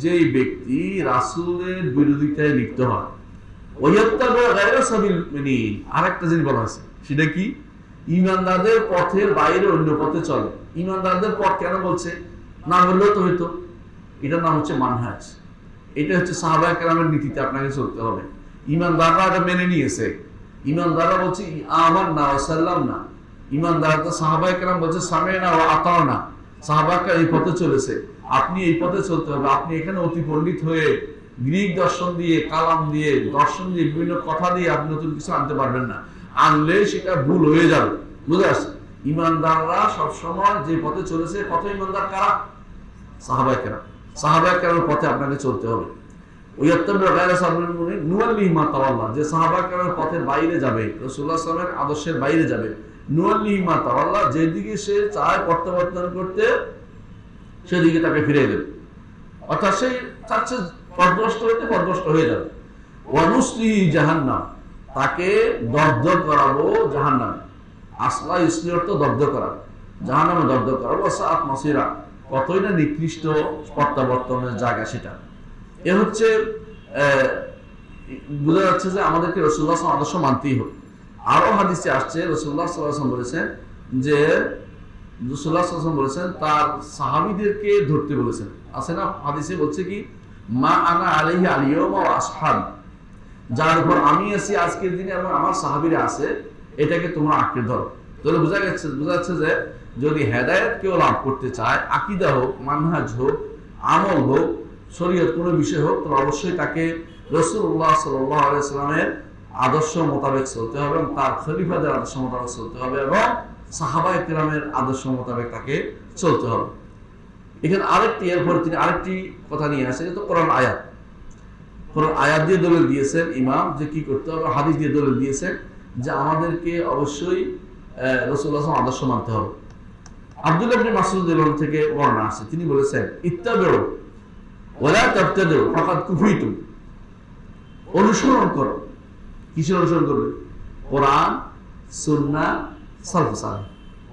যেই ব্যক্তি রাসূলের বিরোধিতায় লিপ্ত হয়, ওয়া ইয়াত্তাবি' গায়রা সাবিলিল মুমিনিন, আরেকটা জিনিস বলা আছে, সেটা কি? ঈমানদারদের পথের বাইরে অন্য পথে চলে। ঈমানদারদের পথ কেন বলছে? না বললেও তো হইতো। এটার নাম হচ্ছে মানহাজ। এটা হচ্ছে সাহাবায়ে কেরামের নীতিতে আপনাকে চলতে হবে। ঈমানদাররা এটা মেনে নিয়েছে। ঈমানদাররা বলছে আমান্না ওয়া সাল্লামনা, ঈমানদাররা তো সাহাবায়ে কেরাম বলছে সামি'না ওয়া আতা'না, সাহাবাকে এই পথে চলেছে, আপনি এই পথে চলতে হবে। আপনি এখানে অতি পণ্ডিত হয়ে গ্রিক দর্শন দিয়ে, কালাম দিয়ে, দর্শন দিয়ে, বিভিন্ন কথা দিয়ে আপনি নতুন কিছু আনতে পারবেন না। আনলে সেটা ভুল হয়ে যাবে। বুঝে আসছে? ঈমানদাররা সবসময় যে পথে চলেছে, কত ঈমানদার কারা? সাহাবায়ে কেরাম। সাহাবায়ে কেরামের পথে আপনাকে চলতে হবে। ওয়াত্তাবি' গায়রা সাবিলিল মুমিনিন নুওয়াল্লিহি মা তাওয়াল্লা, যে সাহাবায়ে কেরামের পথের বাইরে যাবে, রাসূলুল্লাহ সাল্লাল্লাহু আলাইহি ওয়াসাল্লামের আদর্শের বাইরে যাবে, নুওয়াল্লিহি মা তাওয়াল্লা, যেদিকে সে চায় প্রত্যাবর্তন করতে সেদিকে তাকে ফিরিয়ে দেবে। অর্থাৎ সেই চাচ্ছে পথভ্রষ্ট হইতে, পথভ্রষ্ট হয়ে যাবে। ওয়া নুসলিহি জাহান্নাম, তাকে দগ্ধ করাবো জাহান্নামে। আসলা ইসলি অর্থ দগ্ধ করা, জাহান্নামে দগ্ধ করাবো। সাআত মাসীরা, কতই না নিকৃষ্ট প্রত্যাবর্তনের জায়গা সেটা। এ হচ্ছে বোঝা যাচ্ছে যে আমাদেরকে রাসূলুল্লাহ সাল্লাল্লাহু আলাইহি ওয়াসাল্লাম আদর্শ মানতেই হবে। আরো হাদিসে আসছে রাসূলুল্লাহ সাল্লাল্লাহু আলাইহি ওয়াসাল্লাম বলেছেন যে রাসূলুল্লাহ সাল্লাল্লাহু আলাইহি ওয়াসাল্লাম বলেছেন তার সাহাবীদেরকে ধরতে বলেছেন। আছে না হাদিসে বলছে কি, মা আনা আলাইহি আল ইয়াওমা ওয়া আসহাবি, যার উপর আমি আছি আজকের দিনে এবং আমার সাহাবীরা আছে, এটাকে তোমরা আঁকড়ে ধরো। তাহলে বোঝা যাচ্ছে যে যদি হেদায়েত কেউ লাভ করতে চায়, আকীদা হোক, মানহাজ হোক, আমল হোক, শরীয়ত কোনো বিষয় হোক, তাহলে অবশ্যই তাকে রাসূলুল্লাহ সাল্লাল্লাহু আলাইহি ওয়াসাল্লামের আদর্শ মোতাবেক চলতে হবে, এবং তার খলিফাদের আদর্শ মোতাবেক চলতে হবে, এবং সাহাবায়ে কেরামের আদর্শ মোতাবেক তাকে চলতে হবে। এখানে আরেকটি, এরপরে তিনি আরেকটি কথা নিয়ে আসেন, তো কোরআন আয়াত, কোরআন আয়াত দিয়ে দলিল দিয়েছেন ইমাম যে কি করতে হবে, হাদিস দিয়ে দলিল দিয়েছেন যে আমাদেরকে অবশ্যই রাসূলুল্লাহ আদর্শ মানতে হবে। আব্দুল্লাহ ইবনে মাসউদ রাদিয়াল্লাহু থেকে বর্ণনা আছে, তিনি বলেছেন ইত্তাবিউ ওয়ালা তাবতাদিউ ফাকাদ কুফিতুম, অনুসরণ করো। কিসের অনুসরণ করবে? কোরআন, সুন্নাহ, সালফুস সালেহ।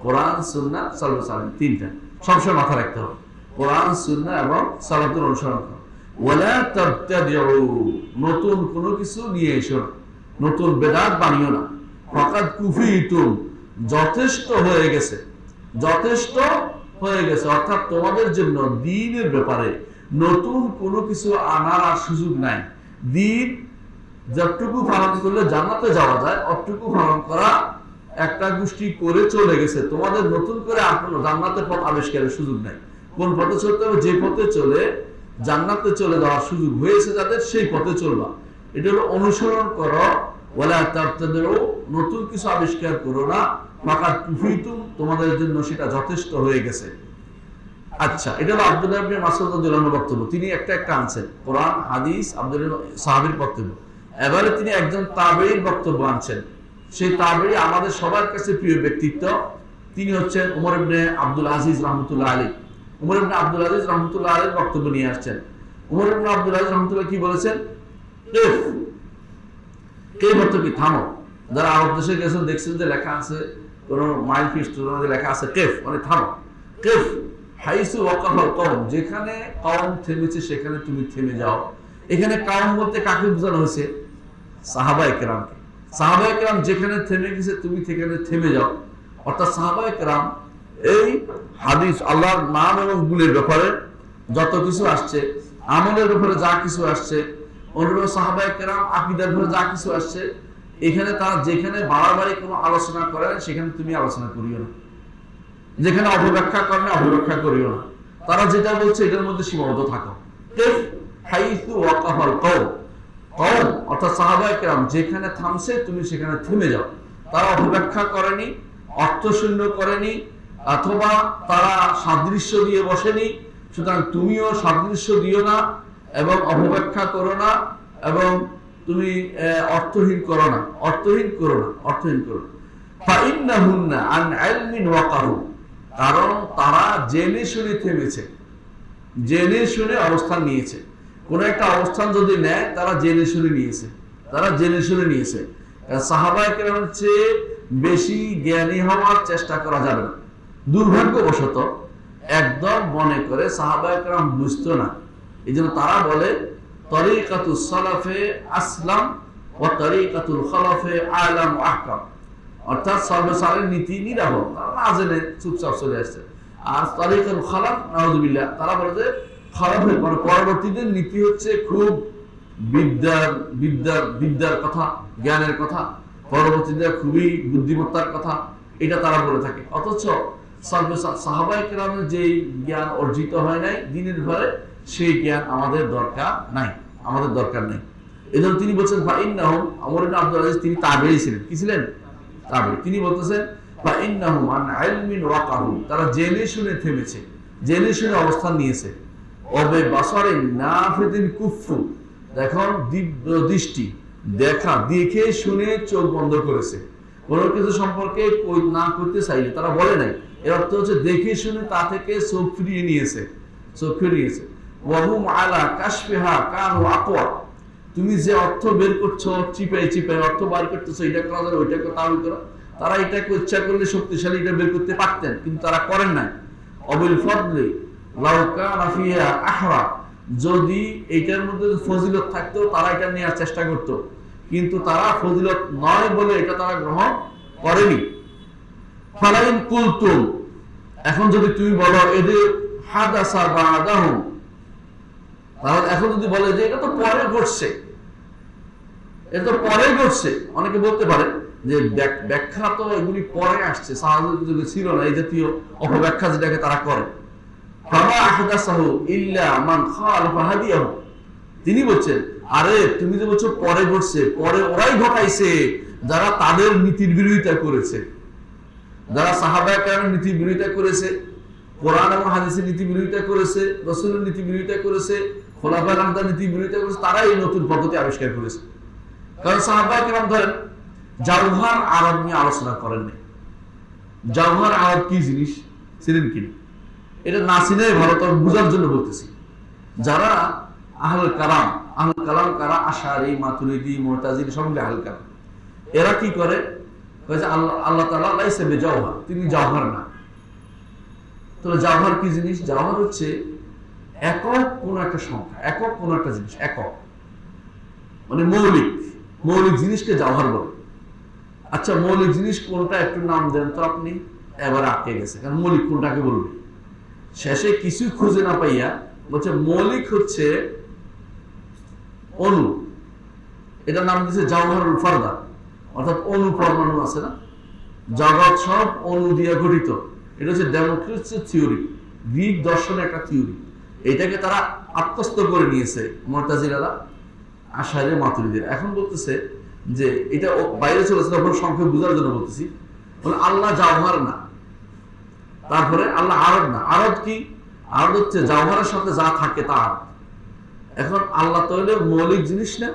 কোরআন, সুন্নাহ, সালফুস সালেহ, তিনটা সবসময় মাথায় রাখতে হবে। কোরআন, সুন্নাহ এবং সালাফের অনুসরণ করো। ওয়ালা তাবতাদিউ, নতুন কোনো কিছু নিয়ে এসো না, নতুন বেদাত বানিও না। ফাকাদ কুফিতুম, যথেষ্ট হয়ে গেছে, যথেষ্ট হয়ে গেছে। অর্থাৎ তোমাদের জন্য দ্বীনের ব্যাপারে নতুন কোনো কিছু আনার আর সুযোগ নাই। দ্বীন যতটুকু পালন করলে জান্নাতে যাওয়া যায়, অতটুকু পালন করা একটা গোষ্ঠী করে চলে গেছে। তোমাদের নতুন করে আপনার জান্নাতের পথ আবিষ্কারের সুযোগ নাই। কোন পথে চলতে হবে? যে পথে চলে জান্নাতে চলে যাওয়ার সুযোগ হয়েছে যাদের, সেই পথে চলবা। এটা হলো অনুসরণ করো। ওয়ালা তাবতাদিউ, নতুন কিছু আবিষ্কার করো না। ফাকাদ কুফিতুম, তোমাদের জন্য সেটা যথেষ্ট হয়ে গেছে। আচ্ছা, এটা হলো আব্দুল্লাহ ইবনে মাসউদ রাদিয়াল্লাহু আনহু বক্তব্য। তিনি একটা আনছেন, কোরআন, হাদিস, আব্দুল্লাহ সাহাবীর বক্তব্য। এবারে তিনি একজন তাবেঈর বক্তব্য আনছেন। সেই তাবেঈ আমাদের সবার কাছে প্রিয় ব্যক্তিত্ব। তিনি হচ্ছেন ওমর ইবনে আব্দুল আজিজ রাহমাতুল্লাহ আলাইহি। ওমর ইবনে আব্দুল আজিজ রাহমাতুল্লাহ আলাইহির বক্তব্য নিয়ে আসছেন। ওমর ইবনে আব্দুল আজিজ রাহমাতুল্লাহ কি বলেছেন? কেফ অর্থ কি? থামো। যারা আরব দেশে গেছেন দেখছেন যে লেখা আছে, কোন মাইল ফিস্টের মধ্যে লেখা আছে কেফ, মানে থামো। কেফ হাইসু ওয়াকাফাল কওম, যেখানে কওম থেমেছে সেখানে তুমি থেমে যাও। এখানে কওম বলতে কাকে বোঝানো হয়েছে? সাহাবায়ে কেরামকে। সাহাবায়ে কেরাম যেখানে থেমে গেছে তুমি সেখানে থেমে যাও। অর্থাৎ সাহাবায়ে কেরাম এই হাদিস, আল্লাহর নাম এবং গুণের ব্যাপারে যত কিছু আসছে, আমলের ব্যাপারে যা কিছু আসছে, অন্যান্য সাহাবায়ে কেরাম আকীদার ব্যাপারে যা কিছু আসছে, এখানে তারা যেখানে বাড়াবাড়ি কোনো আলোচনা করে সেখানে তুমি আলোচনা করিও না। যেখানে অপব্যাখ্যা করে না অপব্যাখ্যা করিও না। তারা যেটা বলছে এটার মধ্যে সীমাবদ্ধ থাকো। হাইসু ওয়াকাফাল কওম, কওম অর্থাৎ সাহাবায়ে কেরাম যেখানে থামছে তুমি সেখানে থেমে যাও। তারা অপব্যাখ্যা করেনি, অর্থশূন্য করেনি, অথবা তারা সাদৃশ্য দিয়ে বসেনি। সুতরাং তুমিও সাদৃশ্য দিও না এবং অপব্যাখ্যা করো না এবং তুমি অর্থহীন করো না, অর্থহীন করো না, অর্থহীন করো না। ফাইন্নাহুন্না আন ইলমিন ওয়াকাহু, কারণ তারা জেনে শুনে থেমেছে, জেনে শুনে অবস্থান নিয়েছে। কোন একটা অবস্থান যদি নেয় তারা জেনে শুনে নিয়েছে, তারা জেনে শুনে নিয়েছে। সাহাবায়ে কেরামের চেয়ে বেশি জ্ঞানী হওয়ার চেষ্টা করা যাবে না। দুর্ভাগ্যবশত একদম মনে করে সাহাবায়ে কেরাম বুঝতো না, এই জন্য তারা বলে তরিকাতুস সালাফে আসলাম ওয়া তরিকাতুল খালাফে আলাম ওয়া আহকাম, অর্থাৎ সালফে সালেহর নীতি নিরাপদ, তারা না জেনে চুপচাপ চলে আসছে। আর তরিকাতুল খালাফ নাউযুবিল্লাহ, তারা বলে যে খালাফের মানে পরবর্তীদের নীতি হচ্ছে খুব বিদ্যার কথা, জ্ঞানের কথা, পরবর্তীদের খুবই বুদ্ধিমত্তার কথা, এটা তারা বলে থাকে। অথচ সাহাবায়ে কেরামের যে জ্ঞান অর্জিত হয় নাই দ্বীনের ব্যাপারে, সেই জ্ঞান আমাদের দরকার নাই, আমাদের দরকার নেই। এজন্য তিনি বলছেন ফাইন্নাহুম, ওমর ইবনে আব্দুল আজিজ তিনি তাবেঈ ছিলেন। কি ছিলেন? তাবেঈ। তিনি বলতেছেন ফাইন্নাহুম আন ইলমিন ওয়াকাহু, তারা জেনে শুনে থেমেছে, জেনে শুনে অবস্থান নিয়েছে। ওবে বাসারিন নাফিদিন কুফু, দেখুন দৃষ্টি, দেখা, দেখে শুনে চোখ বন্ধ করেছে। কোনো কিছু সম্পর্কে না করতে চাইলে তারা বলে নাই, এর অর্থ হচ্ছে দেখে শুনে তা থেকে চোখ ফিরিয়ে নিয়েছে, চোখ ফিরিয়ে নিয়েছে। ওয়াহুম আলা কাশফিহা কানু আকওয়া, তুমি যে অর্থ বের করছো চিপাই চিপাই অর্থ বার করতেছো, এটা করা যাবে ওইটা তাও করো, তারা এটাকে ইচ্ছা করলে শক্তিশালী এটা বের করতে পারতেন, কিন্তু তারা করেন নাই। অবিল ফদলি লাউ কানা ফিহা আহরা, যদি এইটার মধ্যে ফজিলত থাকতো তারা এটা নেওয়ার চেষ্টা করত, কিন্তু তারা ফজিলত নয় বলে এটা তারা গ্রহণ করেনি। ফালাইন কুলতুম, এখন যদি তুমি বলো এদের হাদাসা বাদাহুম, তাহলে এখন যদি বলে যে এটা তো পরে ঘটছে, এটা তো পরে ঘটছে, অনেকে বলতে পারে যে ব্যাখ্যা তো এগুলি পরে আসছে, সাহাবাদের যুগে ছিল না এই জাতীয় অপব্যাখ্যা যেটাকে তারা করে। ফামা আহদাসাহু ইল্লা মান খালাফা হাদিয়াহু, তিনি বলছেন আরে তুমি যে বলছো পরে ঘটছে, পরে ওরাই ঘটাইছে যারা তাদের নীতির বিরোধিতা করেছে, যারা সাহাবায়ে কেরামের নীতির বিরোধিতা করেছে। কোরআন এবং হাদিসের নীতি বিরোধিতা করেছে, রাসূলের নীতি বিরোধিতা করেছে, খোলাফায়ে রাশিদিনের নীতি বিরোধিতা করেছে, তারাই এই নতুন পদ্ধতি আবিষ্কার করেছে। কারণ সাহাবায়ে কেরাম ধরেন জাওহার আরব নিয়ে আলোচনা করেননি। জাওহার আরব কি জিনিস ছিলেন কিনা এটা না চিনে ভালো, তবে বোঝার জন্য বলতেছি। যারা আহলুল কালাম, আহলুল কালাম কারা? আশআরী, মাতুরিদি, মুতাজিলি, সব মিলে আহলুল কালাম। এরা কি করে? আল্লাহ তাআলা লাইসা বিজাওহার, তিনি জাওহার না। তাহলে জাওহার কি জিনিস? জাওহার হচ্ছে একক কোন একটা সংখ্যা, একক কোন একটা জিনিস, একক মানে মৌলিক, মৌলিক জিনিসকে জাওহার বলে। আচ্ছা, মৌলিক জিনিস কোনটা একটু নাম দেন তো আপনি। এবার আটকে গেছে, কারণ মৌলিক কোনটাকে বলবে। শেষে কিছু খুঁজে না পাইয়া বলছে মৌলিক হচ্ছে অণু, এটার নাম দিচ্ছে জাওহারুল ফারদা, অর্থাৎ অণু পরমাণু আছে না, জগৎ সব অণু দিয়ে গঠিত। এটা হচ্ছে ডেমোক্রিটাসের থিওরি, গ্রিক দর্শনের একটা থিওরি। এটাকে তারা আত্মস্থ করে নিয়েছে মুতাজিলারা, আশআরী, মাতুরিদিরা। এখন বলতেছে যে এটা বাইরে চলেছে, তখন সংক্ষেপ বোঝার জন্য বলতেছি। বলে আল্লাহ জাওহার না, তারপরে আল্লাহ আরদ না। আরদ কি? আরদ হচ্ছে জাওহারের সাথে যা থাকে তা আরদ। এখন আল্লাহ তো হলো মৌলিক জিনিস না,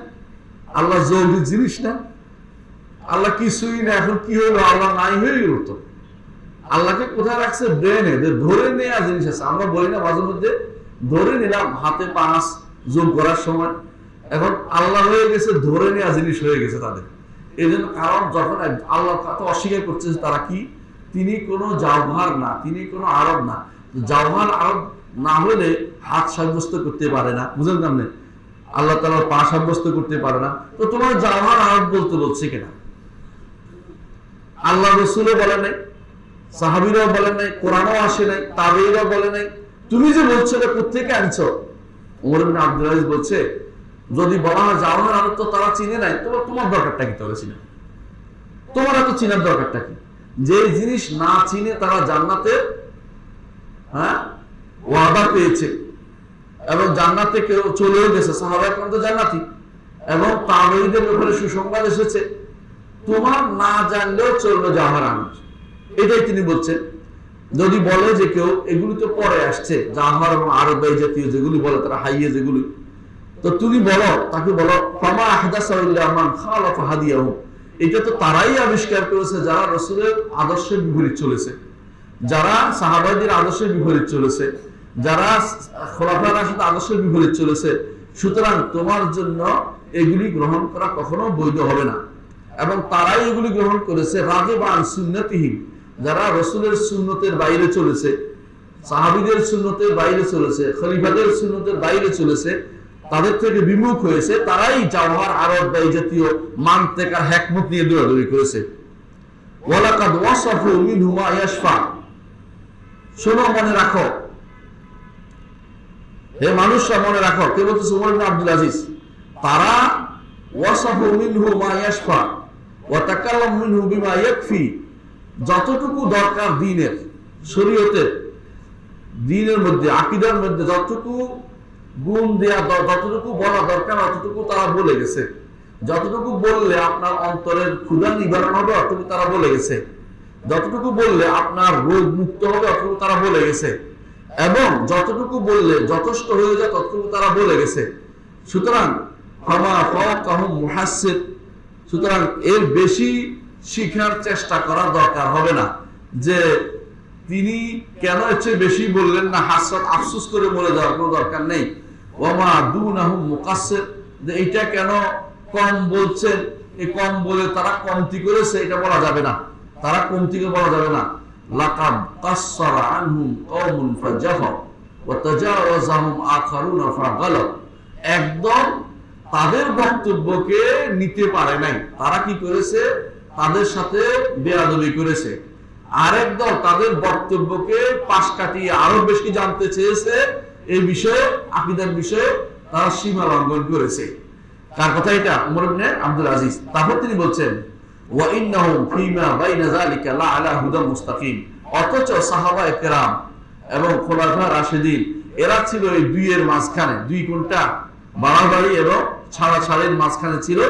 আল্লাহ যৌগিক জিনিস না, আল্লাহ কিছুই না। এখন কি হইলো? আল্লাহ নাই হয়ে গেল। তো আল্লাহকে কোথায় রাখছে? ব্রেনে। ধরে নেওয়া জিনিস আছে। আমরা বলি না মাঝে মধ্যে, ধরে নিলাম হাতে 5 যোগ করার সময়। এখন আল্লাহ হয়ে গেছে ধরে নেওয়া জিনিস হয়ে গেছে তাদের। এই জন্য কারণ যখন আল্লাহর কথা অস্বীকার করছে, তারা কি? তিনি কোনো জাওহার না, তিনি কোনো আরব না। জাওহার আরব না হলে হাত সাব্যস্ত করতে পারে না, বুঝলেন না? আল্লাহ তাআলা পা সাব্যস্ত করতে পারে না। তো তোমার জাওহার আরব বলতে বলছে কেনা? আল্লাহ রাসূলও বলে নাই, সাহাবীরাও বলে নাই, কোরআনও আসে নাই, তাবেঈরাও বলে নাই। তুমি যে বলছো এটা কোত্থেকে আনছো? ওমর ইবনে আব্দুল আজিজ বলছে, যদি বলা হয় জাওহার আরব তো তারা চিনে নাই, তোমার দরকারটা কি? তাহলে চিনে, তোমার এত চিনার দরকারটা কি? যে জিনিস না চিনে তারা জান্নাতে ওয়াদা পেয়েছে এবং জান্নাতে কেউ চলেও গেছে, সাহাবায়ে কেরাম তো জান্নাতি, এবং তাবেঈদের ব্যাপারে সুসংবাদ এসেছে। তোমার না জানলেও চলবে জাওহার আরব, এটাই তিনি বলছেন। যদি বলে যে কেউ এগুলি তো পরে আসছে, জাওহার এবং আরব এই জাতীয় যেগুলি বলে তারা হাইয়ে যেগুলি, তো তুমি বলো, তাকে বলো ফামা আহদাসা ইল্লা মান খালাফা হাদিয়াহু, এটা তো তারাই আবিষ্কার করেছে যারা রাসূলের আদর্শের বিপরীত চলেছে, যারা সাহাবাদের আদর্শের বিপরীত চলেছে, যারা খোলাফায়ে রাশিদিন আদর্শের বিপরীত চলেছে। সুতরাং তোমার জন্য এগুলি গ্রহণ করা কখনো বৈধ হবে না। এবং তারাই এগুলি গ্রহণ করেছে রাগিবান সুন্নতিহি, যারা রাসূলের সুন্নতের বাইরে চলেছে, সাহাবীদের সুন্নতের বাইরে চলেছে, খলিফাদের সুন্নতের বাইরে চলেছে, তাদের থেকে বিমুখ হয়েছে, তারাই জাওহার আরব বা এই জাতীয় মানতিক আর হিকমত নিয়ে দৌড়াদৌড়ি করেছে। ওয়ালাকাদ ওয়াসাফু মিনহু মা ইয়াশফা, শোনো, মনে রাখো, হে মানুষরা মনে রাখো। কে বলতেছে? ওমর ইবনে আব্দুল আজিজ। তারা ওয়াসাফু মিনহু মা ইয়াশফা ওয়া তাকাল্লাম মিনহু বিমা ইয়াকফি, যতটুকু দরকার দ্বীনের, শরীয়তের, দ্বীনের মধ্যে, আকীদার মধ্যে যতটুকু গুণ দেয়া, যতটুকু বলা দরকার অতটুকু তারা বলে গেছে। যতটুকু বললে আপনার অন্তরের ক্ষুধা নিবারণ হবে অতটুকু তারা বলে গেছে। যতটুকু বললে আপনার রোগ মুক্ত হবে অতটুকু তারা বলে গেছে। এবং যতটুকু বললে যথেষ্ট হয়ে যায় ততটুকু তারা বলে গেছে। সুতরাং ফামা ফাওকাহুম মুহাসসির, সুতরাং এর বেশি শিখার চেষ্টা করার দরকার হবে না যে তিনি কেন এর চেয়ে বেশি বললেন না, হাসরাত আফসোস করে বলে যাওয়ার কোনো দরকার নেই। ওয়ামা দুনাহুম মুকাসসির, যে এটা কেন কম বলছেন, এই কম বলে তারা কমতি করেছে এটা বলা যাবে না, তারা কমতিকে বলা যাবে না। লাকাদ কাসসারা আনহুম কওমুন ফাজাফা ওয়া তাজাওয়াজাহুম আখারুনা ফাগালা, একদম তাদের বক্তব্যকে নিতে পারে নাই, তারা কি করেছে? তাদের সাথে বেয়াদবি করেছে। আরেক দল তাদের বক্তব্যকে পাশ কাটিয়ে আরো বেশি জানতে চেয়েছে, এই বিষয়ে, আকীদার বিষয়ে তারা সীমা লঙ্ঘন করেছে। কার কথা এটা? ওমর ইবনে আব্দুল আজিজ। তারপর তিনি বলছেন ওয়া ইন্নাহুম ফীমা বাইনা যালিকা লা আলা হুদা মুস্তাকিম, অথচ সাহাবায়ে কেরাম এবং খোলাফায়ে রাশিদিন এরা ছিল এই দুইয়ের মাঝখানে, দুই কোনটা? বাড়াবাড়ি এবং ছাড়াছাড়ির মাঝখানে ছিল।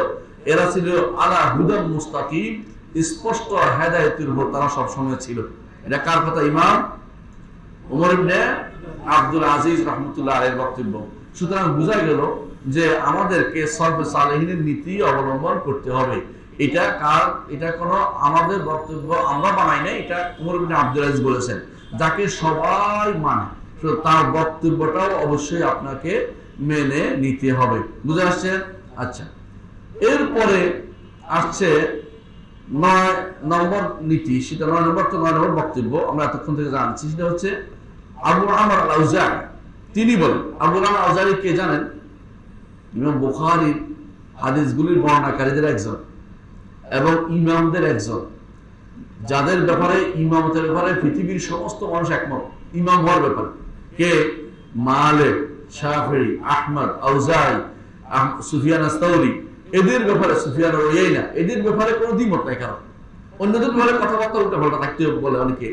এরা ছিল আলা হুদা মুস্তাকিম, স্পষ্ট হেদায়েতের উপর তারা সব সময় ছিল। এটা কার কথা? ইমাম ওমর ইবনে আব্দুল আজিজ রাহমাতুল্লাহ আলাইহির বক্তব্য। সুতরাং বোঝা গেল যে আমাদেরকে সলফে সালেহিনের নীতি অবলম্বন করতে হবে। এটা কোনো আমাদের বক্তব্য আমরা বানাই নাই, এটা ওমর ইবনে আব্দুল আজিজ বলেছেন, যাকে সবাই মানে, তার বক্তব্যটাও অবশ্যই আপনাকে মেনে নিতে হবে। বুঝে আসছে? আচ্ছা, এরপরে আসছে 9 নম্বর নীতি, সেটা 9 নম্বর বক্তব্য আমরা এতক্ষণ থেকে জানছি। সেটা হচ্ছে আবু আমর আল-আউজাঈ তিনি বলেন। আবু আমর আল-আউজাঈ কে জানেন? ইমাম বুখারীর হাদিসগুলির বর্ণনাকারীদের একজন এবং ইমামদের একজন, যাদের ব্যাপারে ইমামতের ব্যাপারে পৃথিবীর সমস্ত মানুষ একমত ইমাম হওয়ার ব্যাপারে। কে? মালিক, শাফিঈ, আহমদ, আউজাঈ, সুফিয়ান আস-সাউরি, এদের ব্যাপারে সুফিয়ান উয়াইনা, এদের ব্যাপারে কোনো দ্বিমত নাই। কারণ অন্যদের ব্যাপারে কথাবার্তা উল্টাপাল্টা থাকতে বলে অনেকে,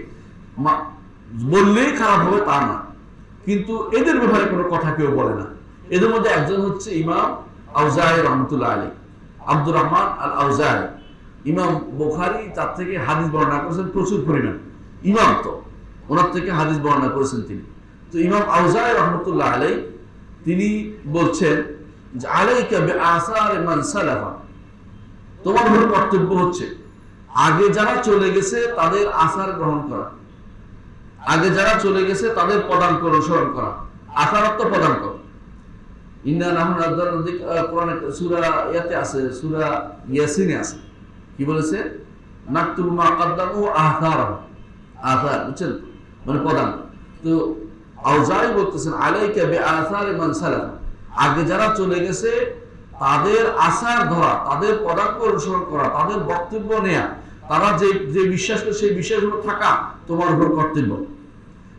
বললেই খারাপ হবে তা না, কিন্তু এদের ব্যাপারে কোনো কথা কেউ বলে না। এদের মধ্যে একজন হচ্ছে ইমাম আউজাঈ রাহমাতুল্লাহ আলাইহি, আব্দুর রহমান আল-আউজাঈ। ইমাম বুখারী তার থেকে হাদিস বর্ণনা করেছেন প্রচুর পরিমাণ, ইমাম তো ওনার থেকে হাদিস বর্ণনা করেছেন তিনি। তো ইমাম আউজাঈ রাহমাতুল্লাহ আলাইহি তিনি বলছেন যে আলাইকা বিআসার মান সালাফা, তোমার হলো কর্তব্য হচ্ছে আগে যারা চলে গেছে তাদের আসার গ্রহণ করা, আগে যারা চলে গেছে তাদের পদাঙ্ক অনুসরণ করা। আসারত্ব পদাঙ্ক, ইন্না নাহনু নাযালনা যিকরা, কোরআনে সূরা ইয়াতে আছে, সূরা ইয়াসিনে আছে, কি বলেছে? নাকতুবু মা কদ্দামু আসার, আসার বুঝছেন, মানে পদাঙ্ক। তো আউজাঈ বলতেছেন আলাইকা বিআসার মান সালাফা, আগে যারা চলে গেছে তাদের আসার ধরা, তাদের পদাঙ্ক অনুসরণ করা, তাদের বক্তব্য নেয়া, তারা যে বিশ্বাস করে সেই বিশ্বাসগুলো থাকা তোমার উপর কর্তব্য।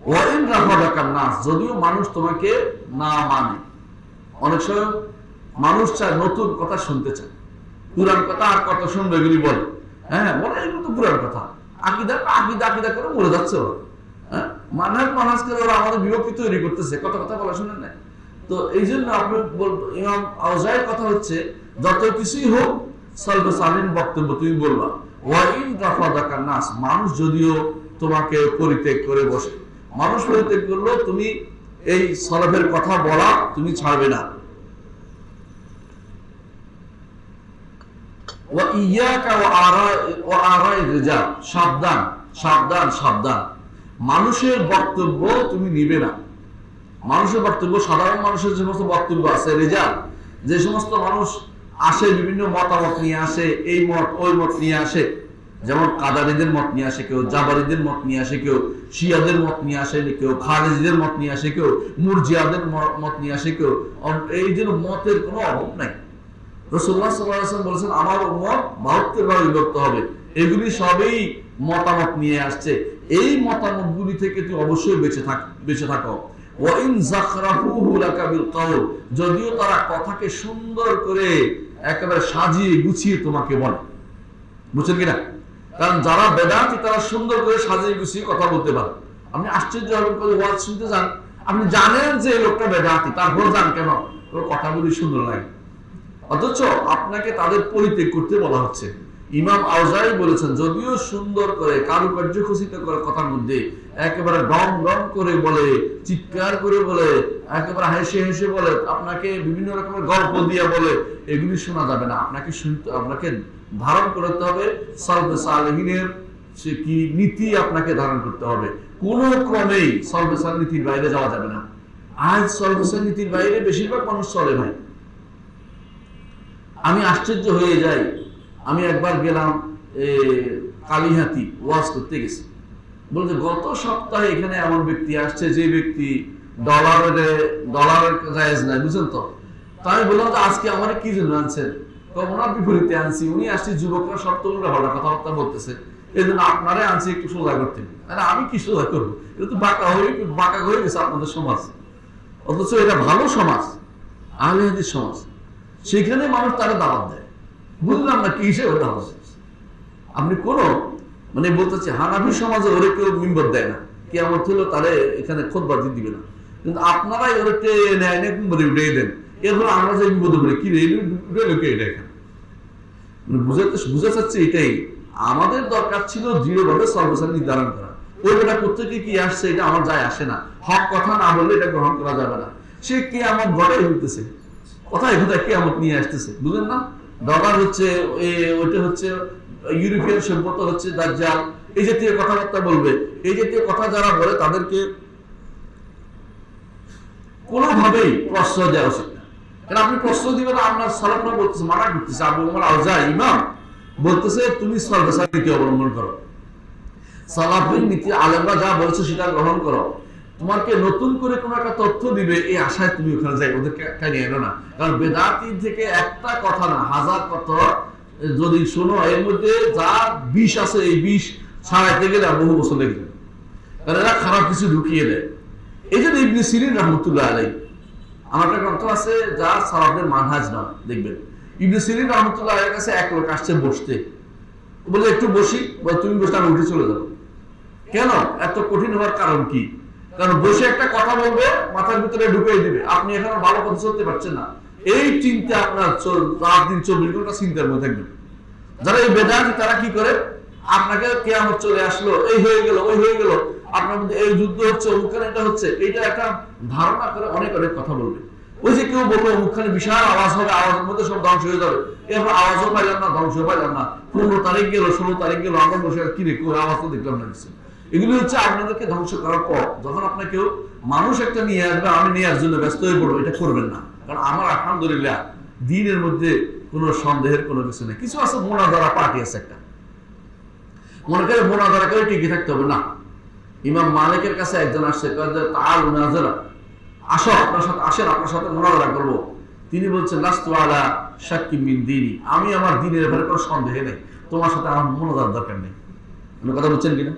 ওয়াইন রাফাদাকান নাস, যদিও মানুষ তোমাকে না মানে। অনেক সময় মানুষ চায় নতুন কথা শুনতে চায়, পুরান কথা আর কত শুনবে এগুলি বলে, হ্যাঁ বলে এগুলো তো পুরান কথা, আকিদা করে মরে যাচ্ছে ওরা, হ্যাঁ মানহাজ করে ওরা আমাদের বিভক্তি তৈরি করতেছে, কত কথা বলা শুনেন না। তো এই জন্য আপনি ইমাম আউজাঈর কথা হচ্ছে যত কিছুই হোক সলফে সালেহিন বক্তব্য তুমি বলবা। ওয়াইন রাফাদাকান নাস, মানুষ যদিও তোমাকে পরিত্যাগ করে বসে, মানুষ পরিত্যাগ করলো, তুমি এই সলফের কথা বলা তুমি ছাড়বে না। ওয়া ইয়াকা ওয়া আরা'i রিজাল, সাবধান সাবধান সাবধান, মানুষের বক্তব্য তুমি নিবে না। মানুষের বক্তব্য, সাধারণ মানুষের যে সমস্ত বক্তব্য আছে, রিজাল, যে সমস্ত মানুষ আসে বিভিন্ন মতামত নিয়ে আসে, এই মত ওই মত নিয়ে আসে, যেমন কাদারিদের মত নিয়ে আসে কেউ, জাবারিদের মত নিয়ে আসে কেউ, শিয়াদের মত নিয়ে আসে কেউ, খারিজিদের মত নিয়ে আসে কেউ, মুরজিয়াদের মত নিয়ে আসে কেউ। এই জন্য মতের কোনো অভাব নাই। রাসূলুল্লাহ সাল্লাল্লাহু আলাইহি ওয়াসাল্লাম বলেছেন আমার উম্মত 72 ভাগে বিভক্ত হবে, এগুলি সবই মতামত নিয়ে আসছে, এই মতামতগুলি থেকে তুই অবশ্যই বেঁচে থাকো। ওয়াইন যাখরাফুহু লাকা বিল কওল, যদিও তারা কথাকে সুন্দর করে একেবারে সাজিয়ে গুছিয়ে তোমাকে বলে, বুঝছেন কিনা? কারণ যারা বেদাতি তারা সুন্দর করে সাজিয়ে গুছিয়ে কথা বলতে পারে। আপনি আশ্চর্য হবেন, করে ওয়াজ শুনতে যান, আপনি জানেন যে এই লোকটা বেদাতি, তারপর যান কেন? ওর কথাগুলি সুন্দর লাগে, অথচ আপনাকে তাদের পরিত্যাগ করতে বলা হচ্ছে। ইমাম আউজাঈ বলেছেন যদিও সুন্দর করে কারুকার্য খচিত করে কথার মধ্যে একেবারে ডম ডম করে বলে, চিৎকার করে বলে, একেবারে হেসে হেসে বলে, আপনাকে বিভিন্ন রকমের গল্প দিয়ে বলে, এগুলি শোনা যাবে না। আপনাকে ধারণ করতে হবে সলফে সালেহিনের সে কি নীতি, আপনাকে ধারণ করতে হবে। কোন ক্রমেই সলফে সালেহিন নীতির বাইরে যাওয়া যাবে না। আজ সলফে সালেহিন নীতির বাইরে বেশিরভাগ মানুষ চলে ভাই। আমি আশ্চর্য হয়ে যাই, আমি একবার গেলাম কালিহাতি, ওয়াজ করতে গেছি, বলতে গত সপ্তাহে এখানে এমন ব্যক্তি আসছে যে ব্যক্তি ডলারের জায়েজ নাই, বুঝছেন তো? আমি বললাম যে আজকে আমার কি জন্য আনছেন? ওনার বিপরীতে আনছি, উনি আসছে যুবকরা সব তো উল্টা পাল্টা কথাবার্তা বলতেছে, এই জন্য আপনারে আনছি একটু সোজা করতে। আমি কি সোজা করবো? এটা তো বাঁকা হয়ে গেছে আপনাদের সমাজ, অথচ এটা ভালো সমাজ, আহলে হাদিস সমাজ, সেখানে মানুষ তারা দাওয়াত দেয়। বুঝলাম না কি হিসেবে দাওয়াত। আপনি কোন মানে বলতেছে হানাফি সমাজে ওরে কেউ মিম্বর দেয় না, কিয়ামত হলো তারে এখানে খুতবা দিবে না, কিন্তু আপনারাই ওরে নেয় না মিম্বরে উঠে দেন। এরপর আমরা যে বিপদে পড়ি, কি উঠে লোকে এটা এখানে বুঝা যাচ্ছে। এটাই আমাদের দরকার ছিল, দৃঢ়ভাবে সর্বসান নির্ধারণ করা। ওই বেটা প্রত্যেকে কি আসছে এটা আমার যায় আসে না, হক কথা না বললে এটা গ্রহণ করা যাবে না। সে কিয়ামত ঘটাই হইতেছে, কোথায় কোথায় কিয়ামত নিয়ে আসতেছে, বুঝলেন না? ডলার হচ্ছে, ওইটা হচ্ছে ইউরোপিয়ান সভ্যতা হচ্ছে দাজ্জাল, এই জাতীয় কথাবার্তা বলবে। এই জাতীয় কথা যারা বলে তাদেরকে কোনোভাবেই প্রশ্রয় দেওয়া উচিত না। কারণ আপনি প্রশ্রয় দিবেন, আপনার সালাফরা বলতেছে, মানা করতেছে, আবু উমর আউজাঈ ইমাম বলতেছে তুমি সালফের নীতি অবলম্বন করো, সালাফের নীতি আলেমরা যা বলছে সেটা গ্রহণ করো। তোমাকে নতুন করে কোনো একটা তথ্য দিবে এই আশায় তুমি ওখানে যাই, ওদেরকে একটা নিয়ে এনো না। কারণ বেদাতি থেকে একটা কথা না, হাজার কথা যদি শোনো, এর মধ্যে যা বিষ আছে এই বিষ ছাড়াইতে গেলে বহু বছর লেগে যাবে, কারণ এরা খারাপ কিছু ঢুকিয়ে দেয়। এই জন্য ইবনে সিরিন রাহমাতুল্লাহ আলাইহি, আমার একটা গ্রন্থ আছে যা সালাফের মানহাজ না, দেখবেন ইবনে সিরিন রাহমাতুল্লাহ আলাইহির কাছে এক লোক আসছে বসতে, বলে একটু বসি, বলে তুমি বসে আমি উঠে চলে যাবো। কেন এত কঠিন হওয়ার কারণ কি? কারণ বসে একটা কথা বলবে, মাথার ভিতরে ঢুকিয়ে দিবে, আপনি এখানে ভালো কথা চলতে পারছেন না। এই চিন্তা আপনার রাত দিন 24 ঘন্টা চিন্তার মধ্যে থাকবে। যারা এই বেদাতি তারা কি করে, আপনাকে কিয়ামত চলে আসলো, এই হয়ে গেল, ওই হয়ে গেল, আপনার মধ্যে এই যুদ্ধ হচ্ছে, অমুকখানে এটা হচ্ছে, এইটা একটা ধারণা করে অনেক অনেক কথা বলবে। ওই যে কেউ বলবো অমুকখানে বিশাল আওয়াজ হবে, আওয়াজের মধ্যে সব ধ্বংস হয়ে যাবে, এরপর আওয়াজও পাইলাম না, ধ্বংস পাইলাম না, 15 তারিখ গেল, 16 তারিখ গেল, আমরা বসে কি রে আওয়াজ তো দেখলাম না কিছু। এগুলো হচ্ছে আপনাদেরকে ধ্বংস করার পর যখন আপনাকে মানুষ একটা নিয়ে আসবে, আমি নেওয়ার জন্য ব্যস্ত হয়ে পড়বো, এটা করবেন না। কারণ আমার আলহামদুলিল্লাহ দ্বীনের মধ্যে কোনো সন্দেহের কোনো কিছু নেই। কিছু আছে মোনাজারা পার্টি আছে একটা, মনে করে মোনাজারা করে টিকে থাকতে হবে না। ইমাম মালিকের কাছে একজন আসছে, তাআল মুনাজারা, আসো আপনার সাথে, আসেন আপনার সাথে মোনাজারা করবো। তিনি বলছেন লাস্তু আলা শাক্কি মিন দীনি, আমি আমার দ্বীনের ব্যাপারে কোনো সন্দেহ নেই, তোমার সাথে আমার মোনাজারার দরকার নেই। আপনি কথা বলছেন কিনা?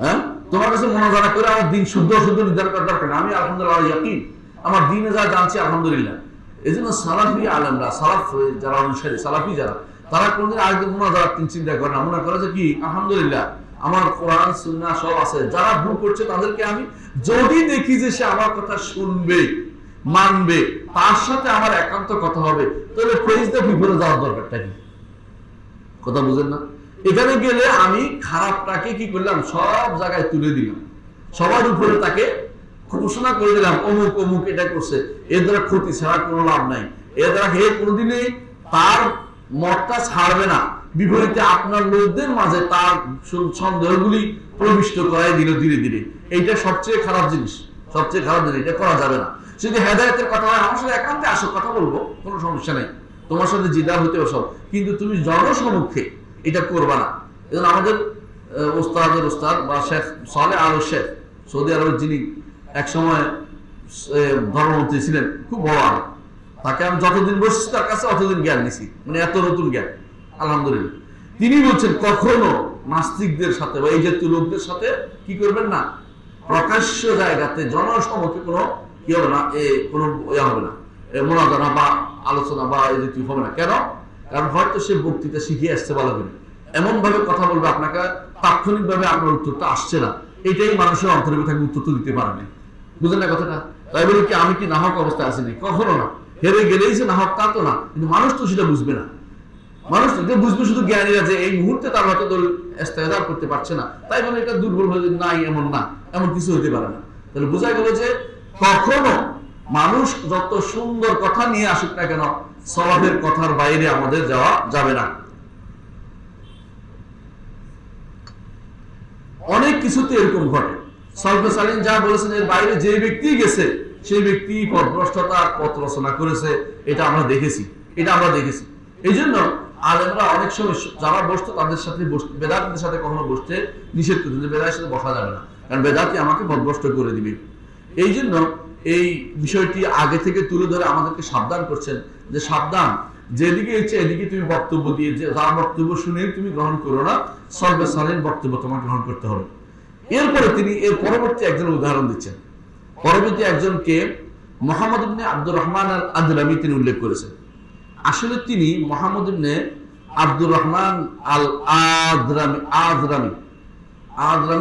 হ্যাঁ, তোমার কাছে মোনাজারা করে আমার দ্বীন শুদ্ধ শুদ্ধ নির্ধারণ করার দরকার নেই, আমি আলহামদুলিল্লাহ ইয়াকিন আমার দ্বীনে যা জানছি আলহামদুলিল্লাহ। এই জন্য সালাফি আলেমরা, সালাফ যারা অনুসারী, সালাফি যারা, তারা কোনদিন আরেকদিন মোনাজারার চিন্তা করে না, মনে করে যে কি আলহামদুলিল্লাহ আমার কোরআন সুন্নাহ সব আছে, যারা ভুল করছে তাদেরকে আমি যদি দেখি যে সে আমার কথা শুনবে, মানবে, তার সাথে আমার একান্ত কথা হবে, তাহলে ফেজদা বিপদে যাওয়ার দরকারটা কি? কথা বুঝেন না? এখানে গেলে আমি খারাপটাকে কি করলাম, সব জায়গায় তুলে দিলাম, সবার উপরে তাকে ঘোষণা করে দিলাম অমুক অমুক এটা করছে, এর দ্বারা ক্ষতি ছাড়া কোনো লাভ নাই, এর দ্বারা হে কোনোদিনই তার মতটা ছাড়বে না, বিপরীতে আপনার লোকদের মাঝে তার সন্দেহগুলি প্রবিষ্ট করাই দিল ধীরে ধীরে। এইটা সবচেয়ে খারাপ জিনিস, সবচেয়ে খারাপ জিনিস, এটা করা যাবে না। যদি হেদায়েতের কথা হয়, আমার সাথে একান্তে আসো, কথা বলবো, কোনো সমস্যা নেই, তোমার সাথে জিদার হতে সব, কিন্তু তুমি জনসমক্ষে এটা করবা না। এজন্য আমাদের ওস্তাদের ওস্তাদ বা শেখ সালেহ আল শেখ, সৌদি আরবের, যিনি এক সময় ধর্মমন্ত্রী ছিলেন, খুব বড় আলেম, তাকে আমি যতদিন বসছি তার কাছে অতদিন জ্ঞান নিছি, মানে এত নতুন জ্ঞান আলহামদুলিল্লাহ। তিনি বলছেন কখনো নাস্তিকদের সাথে বা এই জাতীয় লোকদের সাথে কি করবেন না, প্রকাশ্য জায়গাতে জনসমক্ষে কোনো কি হবে না, কোনো ইয়া হবে না, মোনাজারা বা আলোচনা বা এই জাতীয় হবে না। কেন? কারণ হয়তো সে বক্তৃতা শিখে আসছে ভালো করে, এমন ভাবে কথা বলবে আপনাকে তাৎক্ষণিক ভাবে আপনার উত্তরটা আসছে না, এটাই মানুষের অন্তরে থাকে, উত্তর তো দিতে পারে না। বুঝলেন না কথাটা? তাই বলে কি আমি কি নাহক অবস্থায় আসিনি? কখনো না। হেরে গেলেই যে নাহক তা তো না, কিন্তু মানুষ তো সেটা বুঝবে না। মানুষ এটা বুঝবে শুধু জ্ঞানীরা, যে এই মুহূর্তে তার হয়তো ইস্তেগফার করতে পারছে না, তাই বলে এটা দুর্বল হয়ে নাই, এমন না, এমন কিছু হতে পারে না। তাহলে বোঝা গেল যে কখনো মানুষ যত সুন্দর কথা নিয়ে আসুক না কেন, সওয়াবের কথার বাইরে আমাদের যাওয়া যাবে না। অনেক কিছুতে এরকম ঘটে, সালফে সালিন যা বলেছেন এর বাইরে যে ব্যক্তি গেছে সেই ব্যক্তি পথভ্রষ্টতার পথ রচনা করেছে, এটা আমরা দেখেছি, এটা আমরা দেখেছি। এই জন্য আলেমরা অনেক সময় যারা বসতো তাদের সাথে বেদাতীদের সাথে কখনো বসতে নিষেধ করতেন, যে বেদাতের সাথে বসা যাবে না, কারণ বেদাতি আমাকে পথভ্রষ্ট করে দিবে। এই জন্য এই বিষয়টি আগে থেকে তুলে ধরে আমাদেরকে সাবধান করছেন, যে সাবধান, যেদিকে ইচ্ছে এদিকে তুমি বক্তব্য দিয়ে, যে যার বক্তব্য শুনে তুমি গ্রহণ করো না, সালফে সালিন বক্তব্য তোমার গ্রহণ করতে হবে। এরপরে তিনি এর পরবর্তী একজন উদাহরণ দিচ্ছেন, পরবর্তী একজনকে মুহাম্মদ ইবনে আব্দুর রহমান আল আদরামি তিনি উল্লেখ করেছেন। আসলে তিনি মুহাম্মদ ইবনে আব্দুর রহমান আল আদরামি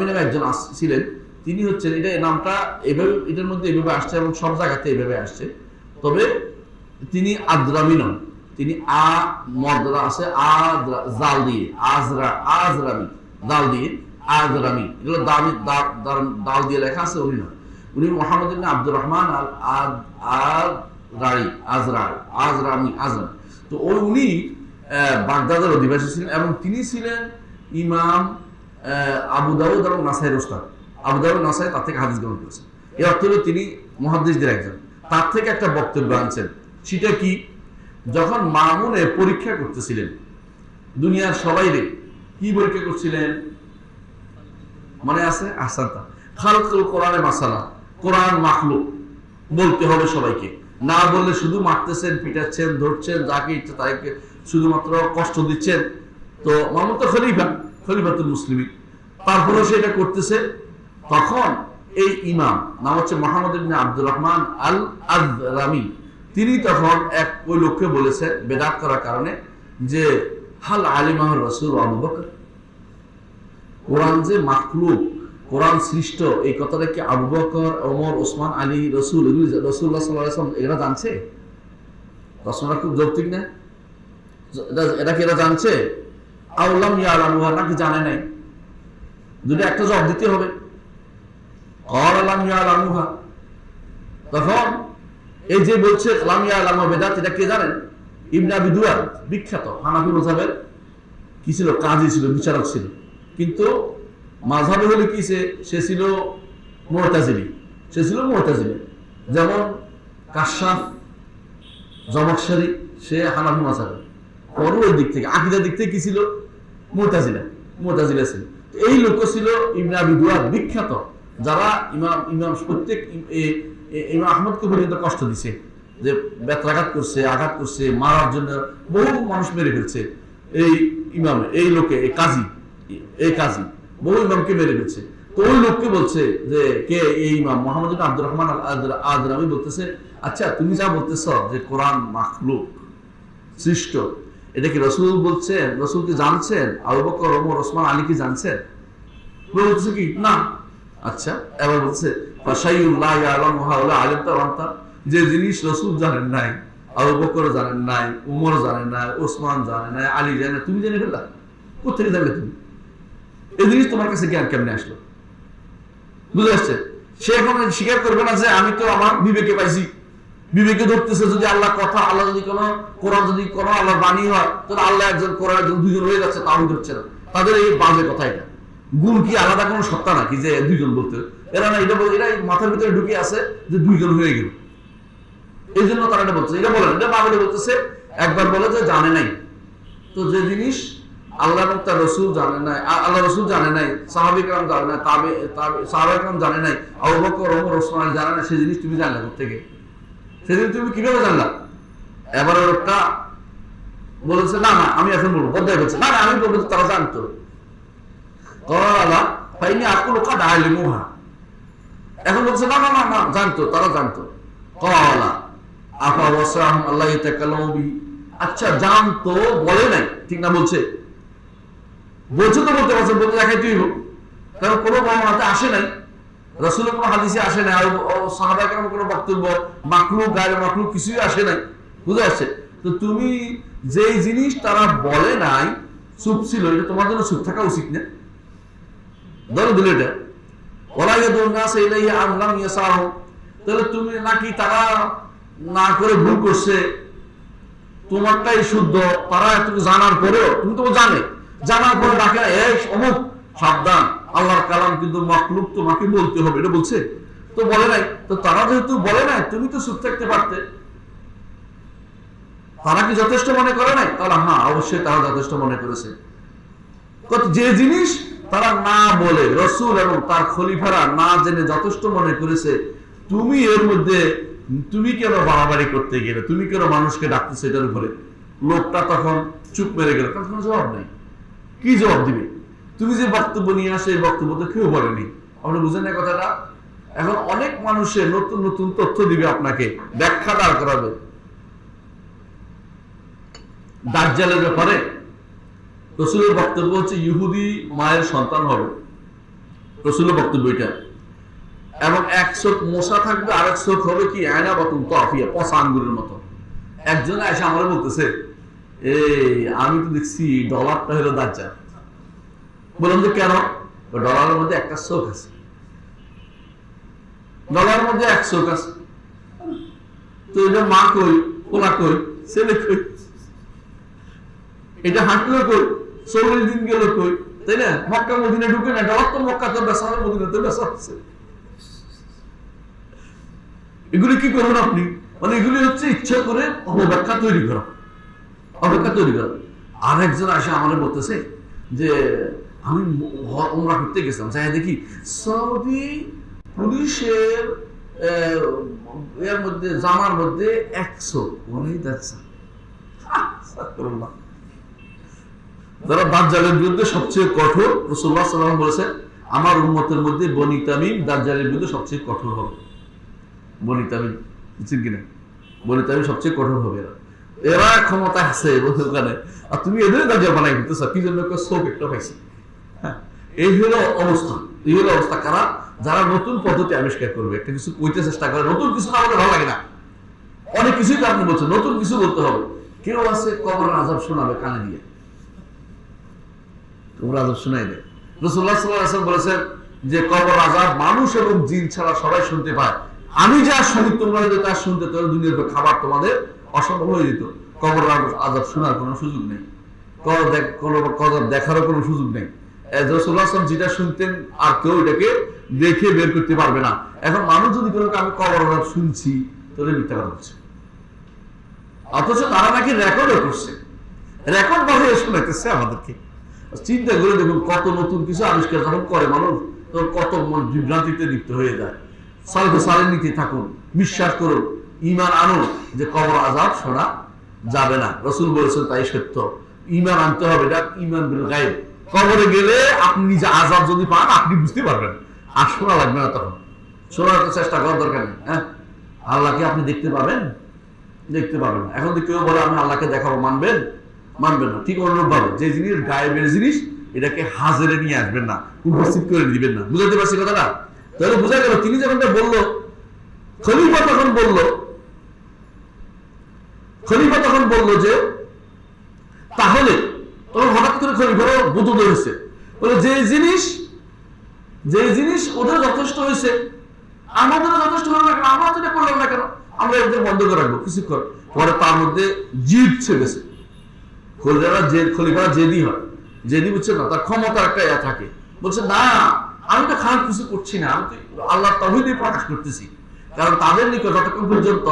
নামে একজন ছিলেন। তিনি হচ্ছেন, এটা নামটা এভাবে, এটার মধ্যে এভাবে আসছে এবং সব জায়গাতে এভাবে আসছে, তবে তিনি আদরামি নন, তিনি জাল দিয়ে আজরামি, জাল দিয়ে আযরামি, এগুলো দামি দাল দিয়ে লেখা আছে, উনি না, উনি মুহাম্মদ ইবনে আব্দুর রহমান আযরামি। তো উনি বাগদাদের অধিবাসী ছিলেন এবং তিনি ছিলেন ইমাম আবু দাউদ এবং নাসাইর উস্তাদ। আবু দাউদ নাসাই তার থেকে হাদিস গ্রহণ করেছেন। এর অর্থ হলো তিনি মুহাদ্দিসদের একজন। তার থেকে একটা বক্তব্য আনছেন, সেটা কি, যখন মামুনে পরীক্ষা করতেছিলেন দুনিয়ার সবাইরে, কি পরীক্ষা করছিলেন মনে আছে? আহসানতা, খালকুল কোরআনে মাসালা, কোরআন মাখলুক বলতে হবে সবাইকে, না বললে শুধু মারতেছেন, পিটাচ্ছেন, ধরছেন, যাকে ইচ্ছা তাকে শুধুমাত্র কষ্ট দিচ্ছেন। তো মামুন তো খলিফাতুল মুসলিমিন, তারপরে সেটা করতেছে। তখন এই ইমাম নাম হচ্ছে মুহাম্মদ ইবনে আব্দুর রহমান আযরামি, তিনি তখন ওই লোককে বলেছে বেদাত করার কারণে যে হাল আলিমাহ রাসূল আবু বকর, কোরআন যে মাখলুক, কোরআন সৃষ্ট, এই কথাটা কি আবু বকর, ওমর, ওসমান, আলী, রসুল, এগুলি রাসূলুল্লাহ সাল্লাল্লাহু আলাইহি ওয়াসাল্লাম এরা জানছে? প্রশ্নটা খুব যৌক্তিক না? এটা কি এরা জানছে? আউলাম ইয়ালামুহা, নাকি জানে নাই? যদি একটা জবাব দিতে হবে। আলাম ইয়ালামুহা, তখন এই যে বলছে লাম ইয়ালামুহা বেদাত, এটা কে জানেন? ইবনে আবি দুআদ, বিখ্যাত হানাফি মাযহাবের কি ছিল, কাজী ছিল, বিচারক ছিল, কিন্তু মাযহাবে হলে কি সে ছিল মুতাজিলি। যেমন কাশাফ জমখশরী, সে হানাফি মাযহাবের, ওর ওই দিক থেকে আকীদার দিক থেকে কি ছিল, মুতাজিলা ছিল। এই লোক ছিল ইবনে আবি দুআদ, বিখ্যাত, যারা ইমাম প্রত্যেক ইমাম আহমদকে পর্যন্ত কষ্ট দিছে, যে বেত্রাঘাত করছে, আঘাত করছে, মারার জন্য বহু মানুষ মেরে ফেলছে। এই ইমাম, এই লোকে, এই কাজী বহু ইমামকে মেরে ফেলছে। তো ওই লোককে বলছে যে কে, এই ইমাম মুহাম্মদ ইবনে আব্দুর রহমান আযরামি বলতেছে, আচ্ছা তুমি যা বলতেছ যে কোরআন মাখলুক, সৃষ্ট, এটা কি রাসূল বলছেন? রাসূল কি জানছেন? আবু বকর, ওমর, ওসমান, আলী কি জানছেন? বলছে কি না। আচ্ছা, এবার বলছে ফাশাইউল্লাহ ইয়ালামুহা ওয়া আলিমতা ওয়ান্তা, যে জিনিস রাসূল জানেন নাই, আবু বকর জানেন নাই, ওমর জানেন নাই, ওসমান জানেন নাই, আলী জানেন নাই, তুমি জেনে ফেললা? কোথেকে জানলে তুমি? এই জিনিস তোমার কাছে জ্ঞান কেমনে আসলো? বুঝে আসছে? সে এখন স্বীকার করবে না যে আমি তো আমার বিবেকে পাইছি, বিবেকে ধরতেছে। যদি আল্লাহ কথা, আল্লাহ যদি কোরআন যদি কোনো আল্লাহর বাণী হয়, তাহলে আল্লাহ একজন, কোরআন একজন, দুইজন হয়ে যাচ্ছে, তাও ধরছে না। তাদের এই বাজে কথা। এটা গুণ কি আলাদা কোনো সত্তা নাকি যে দুইজন বলতে? এরা না, এরা মাথার ভিতরে ঢুকে আছে যে দুইজন হয়ে গেল, এই জন্য তারা এটা বলছে। এটা বলেন, এটা বাঙালি বলতেছে, একবার বলে যে জানে নাই। তো যে জিনিস আল্লাহ এবং তার রসুল জানে নাই, আল্লাহ রসুল জানে নাই, সাহাবী কেরাম জানে নাই, সাহাবা কেরাম জানে নাই, আবু বকর, ওমর, ওসমান জানে না, সেই জিনিস তুমি জানলে কোথেকে? সেদিন তুমি কিভাবে জানলা? এবার লোকটা বলেছে না না আমি এখন বলবো, বদলাই বলছে না না আমি বলবো, তারা জানতো। এখন বলছে না না না না জানতো, তারা জানতো। আচ্ছা জানতো, বলে নাই, ঠিক না? বলছে তো বলতে পারছে, বলতে দেখাই তুই, কারণ কোনো বর্ণনাতে আসে নাই, রাসূলের কোনো হাদিসে আসে নাই, আর সাহাবা কেরামের কোনো বক্তব্য মাখলুক গায়রে মাখলুক কিছুই আসে নাই। বুঝে আসছে? তো তুমি যেই জিনিস তারা বলে নাই, চুপ ছিল, এটা তোমার জন্য চুপ থাকা উচিত না? ধরো দিল এটা, তাহলে তুমি নাকি তারা না করে ভুল করছে, তোমারটাই শুদ্ধ, তারা এতটুকু জানার পরেও, তুমি তো জানার পরে ডাকে এই অমুক সাবধান, আল্লাহর কালাম কিন্তু মাখলুক, তোমাকে বলতে হবে, এটা বলছে তো বলে নাই। তো তারা যেহেতু বলে নাই, তুমি তো চুপ থাকতে পারতে। তারা কি যথেষ্ট মনে করে নাই? তারা হ্যাঁ অবশ্যই তারা যথেষ্ট মনে করেছে। যে জিনিস তারা না বলে, রাসূল এবং তার খলিফারা না জেনে যথেষ্ট মনে করেছে, তুমি এর মধ্যে তুমি কেন বাড়াবাড়ি করতে গেলে, তুমি কেন মানুষকে ডাকতেছে এটার উপরে? লোকটা তখন চুপ মেরে গেল, তার কোনো জবাব নেই। কি জবাব দিবে? তুমি যে বক্তব্য নিয়ে আসে, এই বক্তব্য তো কেউ বলেনি। আপনি বুঝেন না কথাটা? এখন অনেক মানুষের নতুন নতুন তথ্য দিবে, আপনাকে ব্যাখ্যা দাঁড় করাবে। দাজ্জালের ব্যাপারে রাসূলের বক্তব্য হচ্ছে ইহুদি মায়ের সন্তান হবে, রাসূলের বক্তব্য এটা। এবং এক চোখ মশা থাকবে, আরেক চোখ হবে কি আয়না বাতুন তাফিয়া, পচা আঙ্গুরের মতো। একজন এসে আমার বলতেছে, এই আমি তো দেখছি ডলারটা হলো দাজ্জাল। বললাম যে কেন? ডলারের মধ্যে একটা চোখ আছে, ডলারের মধ্যে এক চোখ আছে। তো এটা মা কই, পোলা কই, ছেলে কই, এটা হাঁটলো কই, 40 দিন গেল কই, তাই না? মক্কা মদিনা ঢুকে না, ডলার তো মক্কা তো বেচা হবে, মদিনা তো বেচা হচ্ছে। এগুলি কি করবেন আপনি? মানে এগুলি হচ্ছে ইচ্ছা করে অপব্যাখ্যা তৈরি করা, অপেক্ষা তৈরি করা। আর একজন আসে আমাদের বলতেছে যে আমি ওমরা করতে গেছিলাম, যাই দেখি সৌদি পুলিশের এর মধ্যে জামার মধ্যে 100 যারা দাজ্জালের বিরুদ্ধে সবচেয়ে কঠোর। রাসূলুল্লাহ সাল্লাল্লাহু আলাইহি ওয়াসাল্লাম বলেছেন আমার উম্মতের মধ্যে বনী তামিম দাজ্জালের বিরুদ্ধে সবচেয়ে কঠোর হবে। বনী তামিম বুঝছেন কিনা? বনী তামিম সবচেয়ে কঠোর হবে। এরা ক্ষমতা আছে ওখানে, আর তুমি এদের দাজ্জাল বানাই দিতেছ কি জন্য? চোখ একটা পাইছি। এই হলো অবস্থা, এই হলো অবস্থা। কারা? যারা নতুন পদ্ধতি আবিষ্কার করবে, একটা কিছু কইতে চেষ্টা করে, নতুন কিছু না আমাদের ভালো লাগে না, অনেক কিছুই তো আপনি বলছেন নতুন কিছু বলতে হবে। কেউ আছে কবরের আযাব শোনাবে কানে দিয়ে, কবরের আযাব শোনাই দেয়। রাসূলুল্লাহ সাল্লাল্লাহু আলাইহি ওয়াসাল্লাম বলেছেন যে কবর আযাব মানুষ এবং জিন ছাড়া সবাই শুনতে পায়। আমি যা শুনি তোমরা যদি তা শুনতে, তাহলে দুনিয়ার খাবার তোমাদের অসম্ভব হয়ে যেত। কবরের আযাব শোনার কোনো সুযোগ নেই, কবর দেখারও কোনো সুযোগ নেই। রাসূলুল্লাহ সাল্লাল্লাহু আলাইহি ওয়াসাল্লাম যেটা শুনতেন আর কেউ এটাকে দেখে বের করতে পারবে না। এখন মানুষ যদি কোনো আমি কবর আযাব শুনছি, তাহলে মিথ্যা কথা বলছে। অথচ তারা নাকি রেকর্ডও করছে, রেকর্ড বাজিয়ে শোনাইতেছে আমাদেরকে। চিন্তা করে দেখুন, কত নতুন কিছু আবিষ্কার যখন করে মানুষ, তখন কত বিভ্রান্তিতে লিপ্ত হয়ে যায়। সালের নীতি থাকুন, বিশ্বাস করুন, ঈমান আনুন যে কবর আযাব শোনা যাবে না। রাসূল বলেছেন তাই সত্য। ঈমান আনতে হবে, এটা ঈমান বিল গায়ব। কবরে গেলে আপনি নিজে আযাব যদি পান, আপনি বুঝতে পারবেন, আর শোনা লাগবে না। তখন শোনার চেষ্টা করার দরকার নেই। হ্যাঁ, আল্লাহকে আপনি দেখতে পাবেন, দেখতে পাবেন। এখন যদি কেউ বলে আমি আল্লাহকে দেখাবো, মানবেন? মানবেন না। ঠিক অনুরূপ ভাবে যে জিনিস গায়েবের জিনিস, এটাকে হাজিরে নিয়ে আসবেন না, উপস্থিত করে দিবেন না। বুঝাতে পারছি কথাটা? তাহলে বোঝা গেল তিনি যখন বললো, খলিফা তখন বললো যে তাহলে তখন হঠাৎ করে খলিফারও বুধ ধরেছে, বলে যে জিনিস ওদের যথেষ্ট হয়েছে, আমাদেরও যথেষ্ট হলো না কেন? আমরা তো এটা করলাম না কেন? আমরা এদের বন্ধ করে রাখবো কিছুক্ষণ। পরে তার মধ্যে জিদ ছেড়েছে। খলিফারা জেদি হয়, জেদি বুঝছে না, তার ক্ষমতা একটা থাকে। বলছে না, আমি তো খারাপ কিছু করছি না, আমি তো আল্লাহর তাওহীদই প্রকাশ করতেছি। কারণ তাদের নিকট যতক্ষণ পর্যন্ত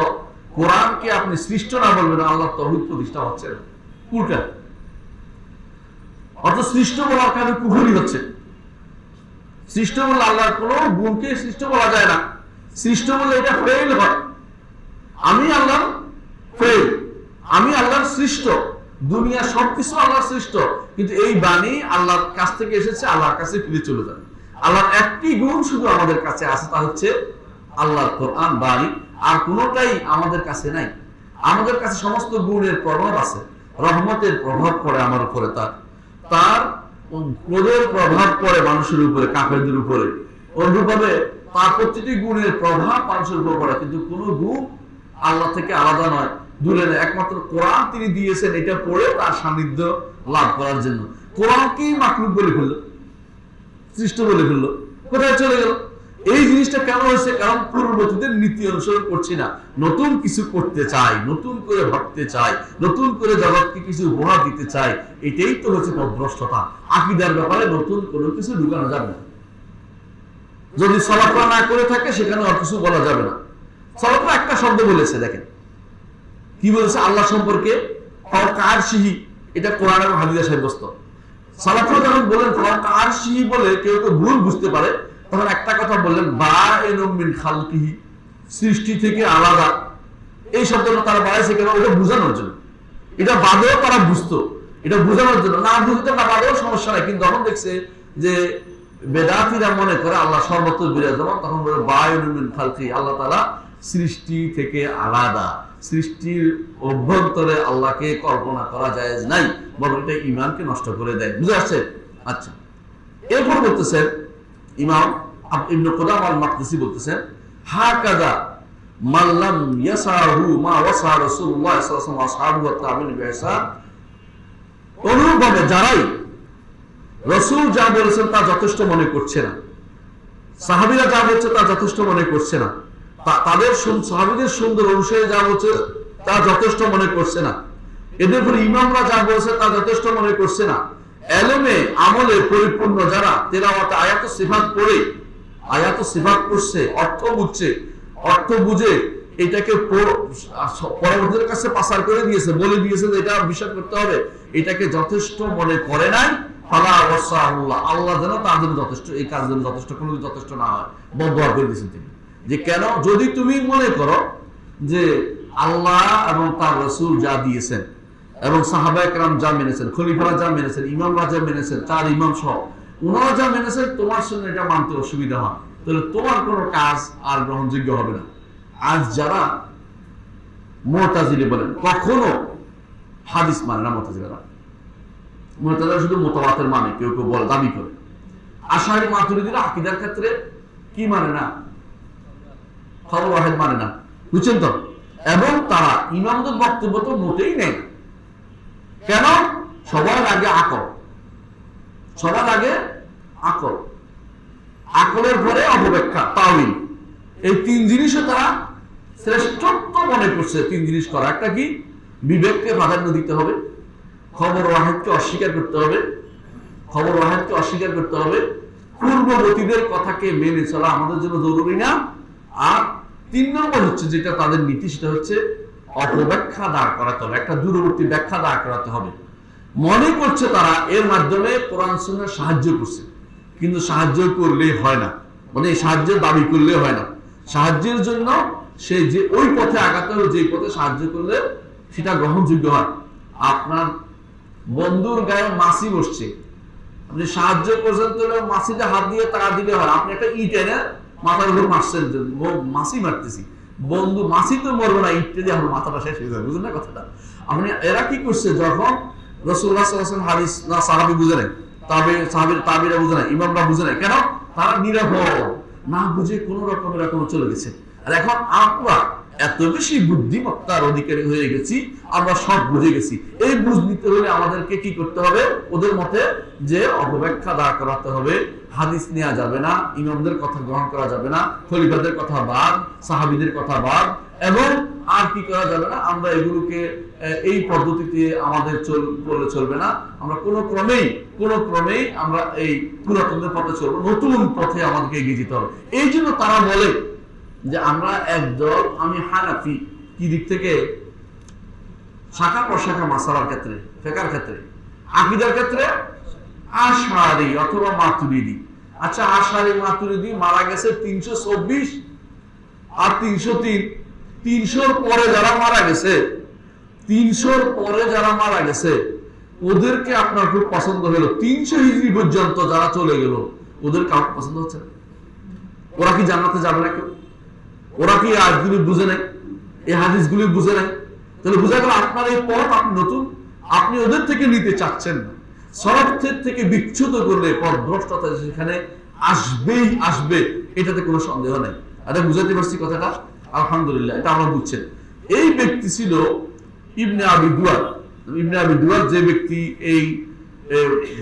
কোরআনকে আপনি সৃষ্ট না বলবেন, আল্লাহর তাওহীদ প্রতিষ্ঠা হচ্ছে না। উল্টা, অর্থাৎ সৃষ্ট বলার কারণে কুফরি হচ্ছে। সৃষ্ট বললে আল্লাহর কোন গুণকে সৃষ্ট বলা যায় না। সৃষ্ট বললে এটা ফেল হয়। আমি আল্লাহর ফেল, আমি আল্লাহর সৃষ্ট, দুনিয়া সবকিছু আল্লাহর সৃষ্ট, কিন্তু এই বাণী আল্লাহর কাছ থেকে এসেছে, আল্লাহর কাছে ফিরে চলে যাবে। আল্লাহর একটি গুণ শুধু আমাদের কাছে আছে, তা হচ্ছে আল্লাহর কোরআন বাণী। আর কোনটাই আমাদের কাছে নাই। আমাদের কাছে সমস্ত গুণের প্রভাব আছে, রহমতের প্রভাব পড়ে আমার উপরে, তার ক্রোধের প্রভাব পড়ে মানুষের উপরে, কাফেরদের উপরে। অনুরূপভাবে তার প্রতিটি গুণের প্রভাব মানুষের উপর পড়ে, কিন্তু কোন গুণ আল্লাহ থেকে আলাদা নয়, দূরে নয়। একমাত্র কোরআন তিনি দিয়েছেন এটা পড়ে তার সান্নিধ্য লাভ করার জন্য। কোরআনকেই মাখলুক বলে ফেললো, সৃষ্ট বলে ফেললো, কোথায় চলে গেল? এই জিনিসটা কেন হয়েছে? কারণ পূর্ববর্তীদের নীতি অনুসরণ করছি না, নতুন কিছু করতে চাই, নতুন করে ভাবতে চাই, নতুন করে জগৎকে কিছু উপহার দিতে চাই। এটাই তো হচ্ছে পথভ্রষ্টতা। আকীদার ব্যাপারে নতুন কোনো কিছু ঢুকানো যাবে না। যদি সালাফরা না করে থাকে, সেখানে আর কিছু বলা যাবে না। সালাফরা একটা শব্দ বলেছে, দেখেন কি বলেছে আল্লাহ সম্পর্কে, ফাওকারশিহি, এটা কোরআন এবং হাদিসে সাব্যস্ত। সালাফরা যখন বলেন ফাওকারশিহি বলে কেউ কেউ ভুল বুঝতে পারে, তখন একটা কথা বললেন বাইনুম মিন খালকিহি, সৃষ্টি থেকে আলাদা। এই শব্দটা তারা বাড়াইছে কেন? ওটা বোঝানোর জন্য। এটা বাদেও তারা বুঝতো, এটা বোঝানোর জন্য। না বুঝতে না বাদেও সমস্যা নাই, কিন্তু যখন দেখছে যে বেদাতীরা মনে করে আল্লাহ সর্বত্র বিরাজমান, তখন বলে বাইনুম মিন খালকিহি, আল্লাহ তাআলা সৃষ্টি থেকে আলাদা। সৃষ্টির অভ্যন্তরে আল্লাহকে কল্পনা করা জায়েজ নাই, বরং এটা ঈমানকে নষ্ট করে দেয়। বুঝে আসছে? আচ্ছা, এরপর বলতেছেন ইমাম ইবনে কুদামা আল-মাকদিসি বলতেছেন, হাকাযা মাল্লাম ইয়াসাহু মা ওয়াসা রাসূলুল্লাহ সাল্লাল্লাহু আলাইহি ওয়াসাল্লাম ওয়া তাবিঈন বিইহসান, অনুরূপভাবে যারাই রাসূল যা বলেছেন তা যথেষ্ট মনে করছে না, সাহাবীরা যা বলছে তা যথেষ্ট মনে করছে না, তাদের সাহাবীদের সুন্দর অনুসারে যা বলছে তা যথেষ্ট মনে করছে না, এদের পর ইমামরা যা বলছে তা যথেষ্ট মনে করছে না। এলেমে আমলে পরিপূর্ণ যারা তেলাওয়াতে আয়াত সিফাত পড়ে আয়াত সিফাত পড়ছে, অর্থ বুঝছে, অর্থ বুঝে এটাকে পরবর্তীদের কাছে পাসার করে দিয়েছে, বলে দিয়েছে যে এটা বিশ্বাস করতে হবে, এটাকে যথেষ্ট মনে করে নাই। আল্লাহ যেন তার জন্য যথেষ্ট, এই কাজের জন্য যথেষ্ট, কোনো যথেষ্ট না হয় বদদোয়া করে দিয়েছেন তিনি। যে কেন, যদি তুমি মনে করো যে আল্লাহ এবং তার রাসূল যা দিয়েছেন এবং সাহাবায়ে কেরাম যা মেনেছেন, খলিফারা যা মেনেছেন, ইমামরা যা মেনেছেন, চার ইমাম সহ ওনারা যা মেনেছেন, তোমার সঙ্গে এটা মানতে অসুবিধা হয়, তাহলে তোমার কোনো কাজ আর গ্রহণযোগ্য হবে না। আজ যারা মুতাজিলি বলেন, কখনো হাদিস মানে না, মুতাজিলা শুধু মুতাওয়াতির মানে, কেউ কেউ বলে, দাবি করে। আশারী মাতুরিদীরা আকীদার ক্ষেত্রে কি মানে না, খবর ওয়াহিদ মানে না, বুঝছেন তো? এবং তারা ইমামদের বক্তব্য তো মোটেই নেই। কেন? সবার আগে আকল, সবার আগে আকল, আকলের পরে অপব্যাখ্যা, তাওয়িল, এই তিন জিনিসও তারা শ্রেষ্ঠত্ব মনে করছে। তিন জিনিস করা, একটা কি, বিবেককে প্রাধান্য দিতে হবে, খবর ওয়াহিদকে অস্বীকার করতে হবে, খবর ওয়াহিদকে অস্বীকার করতে হবে, পূর্ববর্তীদের কথাকে মেনে চলা আমাদের জন্য জরুরি না। আর তিন নম্বর হচ্ছে যেটা তাদের নীতি, সেটা হচ্ছে অপব্যাখ্যা দাঁড় করাতে হবে, একটা দূরবর্তী ব্যাখ্যা দাঁড় করাতে হবে। মনে করছে তারা এর মাধ্যমে কোরআন সুন্নাহ সাহায্য করছে, কিন্তু সাহায্য করলে হয় না, মানে সাহায্যের দাবি করলে হয় না। সাহায্যের জন্য সে যে ওই পথে আগাতে হবে, যে পথে সাহায্য করলে সেটা গ্রহণযোগ্য হয়। আপনার বন্ধুর গায়ে মাছি বসছে, আপনি সাহায্য করছেন, তাহলে মাছিতে হাত দিয়ে টাকা দিলে হয়? আপনি একটা ইট এনে মাথার উপর মারছেন, মাছি মারতেছি, বন্ধু মাছি তো মরবে না, ইটটা দিয়ে আমার মাথাটা শেষ হয়ে যাবে, বুঝলেন না কথাটা? আপনি এরা কি করছে, যখন রাসূলুল্লাহ সাল্লাল্লাহু আলাইহি ওয়াসাল্লাম হাদিস না সাহাবী বুঝে নেয়, তাবিরা বুঝে নেয়, ইমামরা বুঝে নেয়, কেন? তারা নিরভর, না বুঝে কোন রকমের এখনো চলে গেছে। আর এখন আমরা এত বেশি বুদ্ধিমত্তার অধিকারী হয়ে গেছি, আমরা সব বুঝে গেছি। এই বুঝ নিতে হলে আমাদেরকে কি করতে হবে? ওদের মতে যে অপব্যাখ্যা দাঁড় করাতে হবে, হাদিস নেওয়া যাবে না, ইমামদের কথা গ্রহণ করা যাবে না, খলিফাদের কথা বাদ, সাহাবীদের কথা বাদ, এবং আর কি করা যাবে না, আমরা এগুলোকে এই পদ্ধতিতে আমাদের চললে চলবে না, আমরা কোনো ক্রমেই আমরা এই পুরাতনদের পথে চলবো, নতুন পথে আমাদেরকে এগিয়ে যেতে হবে। এই জন্য তারা বলে যে আমরা একদল, আমি হানাফি, কি দিক থেকে? শাখা প্রশাখা মাসালার ক্ষেত্রে, ফিকহের ক্ষেত্রে, আকীদার ক্ষেত্রে আশআরী অথবা মাতুরিদি। আচ্ছা, আশআরী মাতুরিদি মারা গেছে 324 আর 303, 300-র পরে যারা মারা গেছে, 300-র পরে যারা মারা গেছে, ওদেরকে আপনার খুব পছন্দ হলো। 300 হিজরি পর্যন্ত যারা চলে গেল, ওদের কাউকে পছন্দ হচ্ছে না। ওরা কি জান্নাতে যাবে না কেউ? ওরা কি আয়াতগুলি বুঝে নেয়, এই হাদিসগুলি বুঝে নেয়? তাহলে বোঝা গেল আপনার এই পথ আপনি নতুন, আপনি ওদের থেকে নিতে চাচ্ছেন না। সরার্থের থেকে বিচ্যুত করলে পথভ্রষ্টতা সেখানে আসবেই আসবে, এটাতে কোনো সন্দেহ নেই। এটা বুঝাতে পারছি কথাটা? আলহামদুলিল্লাহ, এটা আমরা বুঝছেন। এই ব্যক্তি ছিল ইবনে আবি দুয়ার। ইবনে আবি দুয়ার যে ব্যক্তি এই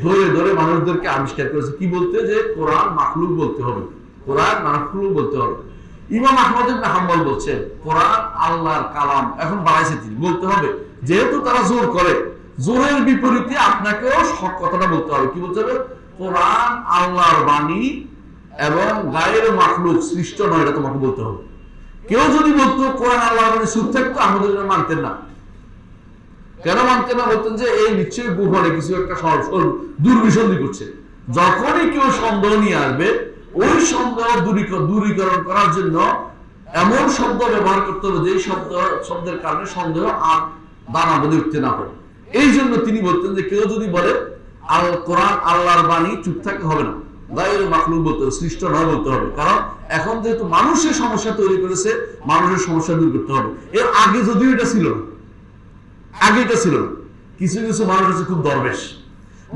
ধরে ধরে মানুষদেরকে আবিষ্কার করেছে কি বলতে, যে কোরআন মাখলুক বলতে হবে, কোরআন মাখলুক বলতে হবে। ইমাম আহমদ ইবনে হাম্বল বলছেন কোরআন আল্লাহর কালাম, এখন বাড়াইছে তিনি, বলতে হবে। যেহেতু তারা জোর করে, জোরের বিপরীতে আপনাকেও সব কথাটা বলতে হবে। কি বলতে হবে? কোরআন আল্লাহর বাণী এবং গায়ের মাখলুক, সৃষ্ট নয়, এটা তোমাকে বলতে হবে। কেউ যদি বলতো কোরআন আল্লাহর বাণী, চুপ থাকতো, আমাদের মানতেন না। কেন মানতেন না? বলতেন যে এই নিশ্চয়ই গোপনে কিছু একটা দুর্বিসন্ধি করছে। যখনই কেউ সন্দেহ নিয়ে আসবে, ওই সন্দেহ দূরীকরণ করার জন্য এমন শব্দ ব্যবহার করতে হবে যে শব্দের কারণে সন্দেহ আর দানা বেঁধে উঠতে না পারে। এই জন্য তিনি বলতেন যে কেউ যদি বলে কোরআন আল্লাহর বাণী, চুপ থাকতে হবে না, গায়ের মাখলুক বলতে হবে, সৃষ্ট নয় বলতে হবে। কারণ এখন যেহেতু মানুষের সমস্যা তৈরি করেছে, মানুষের সমস্যা দূর করতে হবে। এর আগে যদিও এটা ছিল না, আগে এটা ছিল না। কিছু কিছু মানুষ আছে খুব দরবেশ,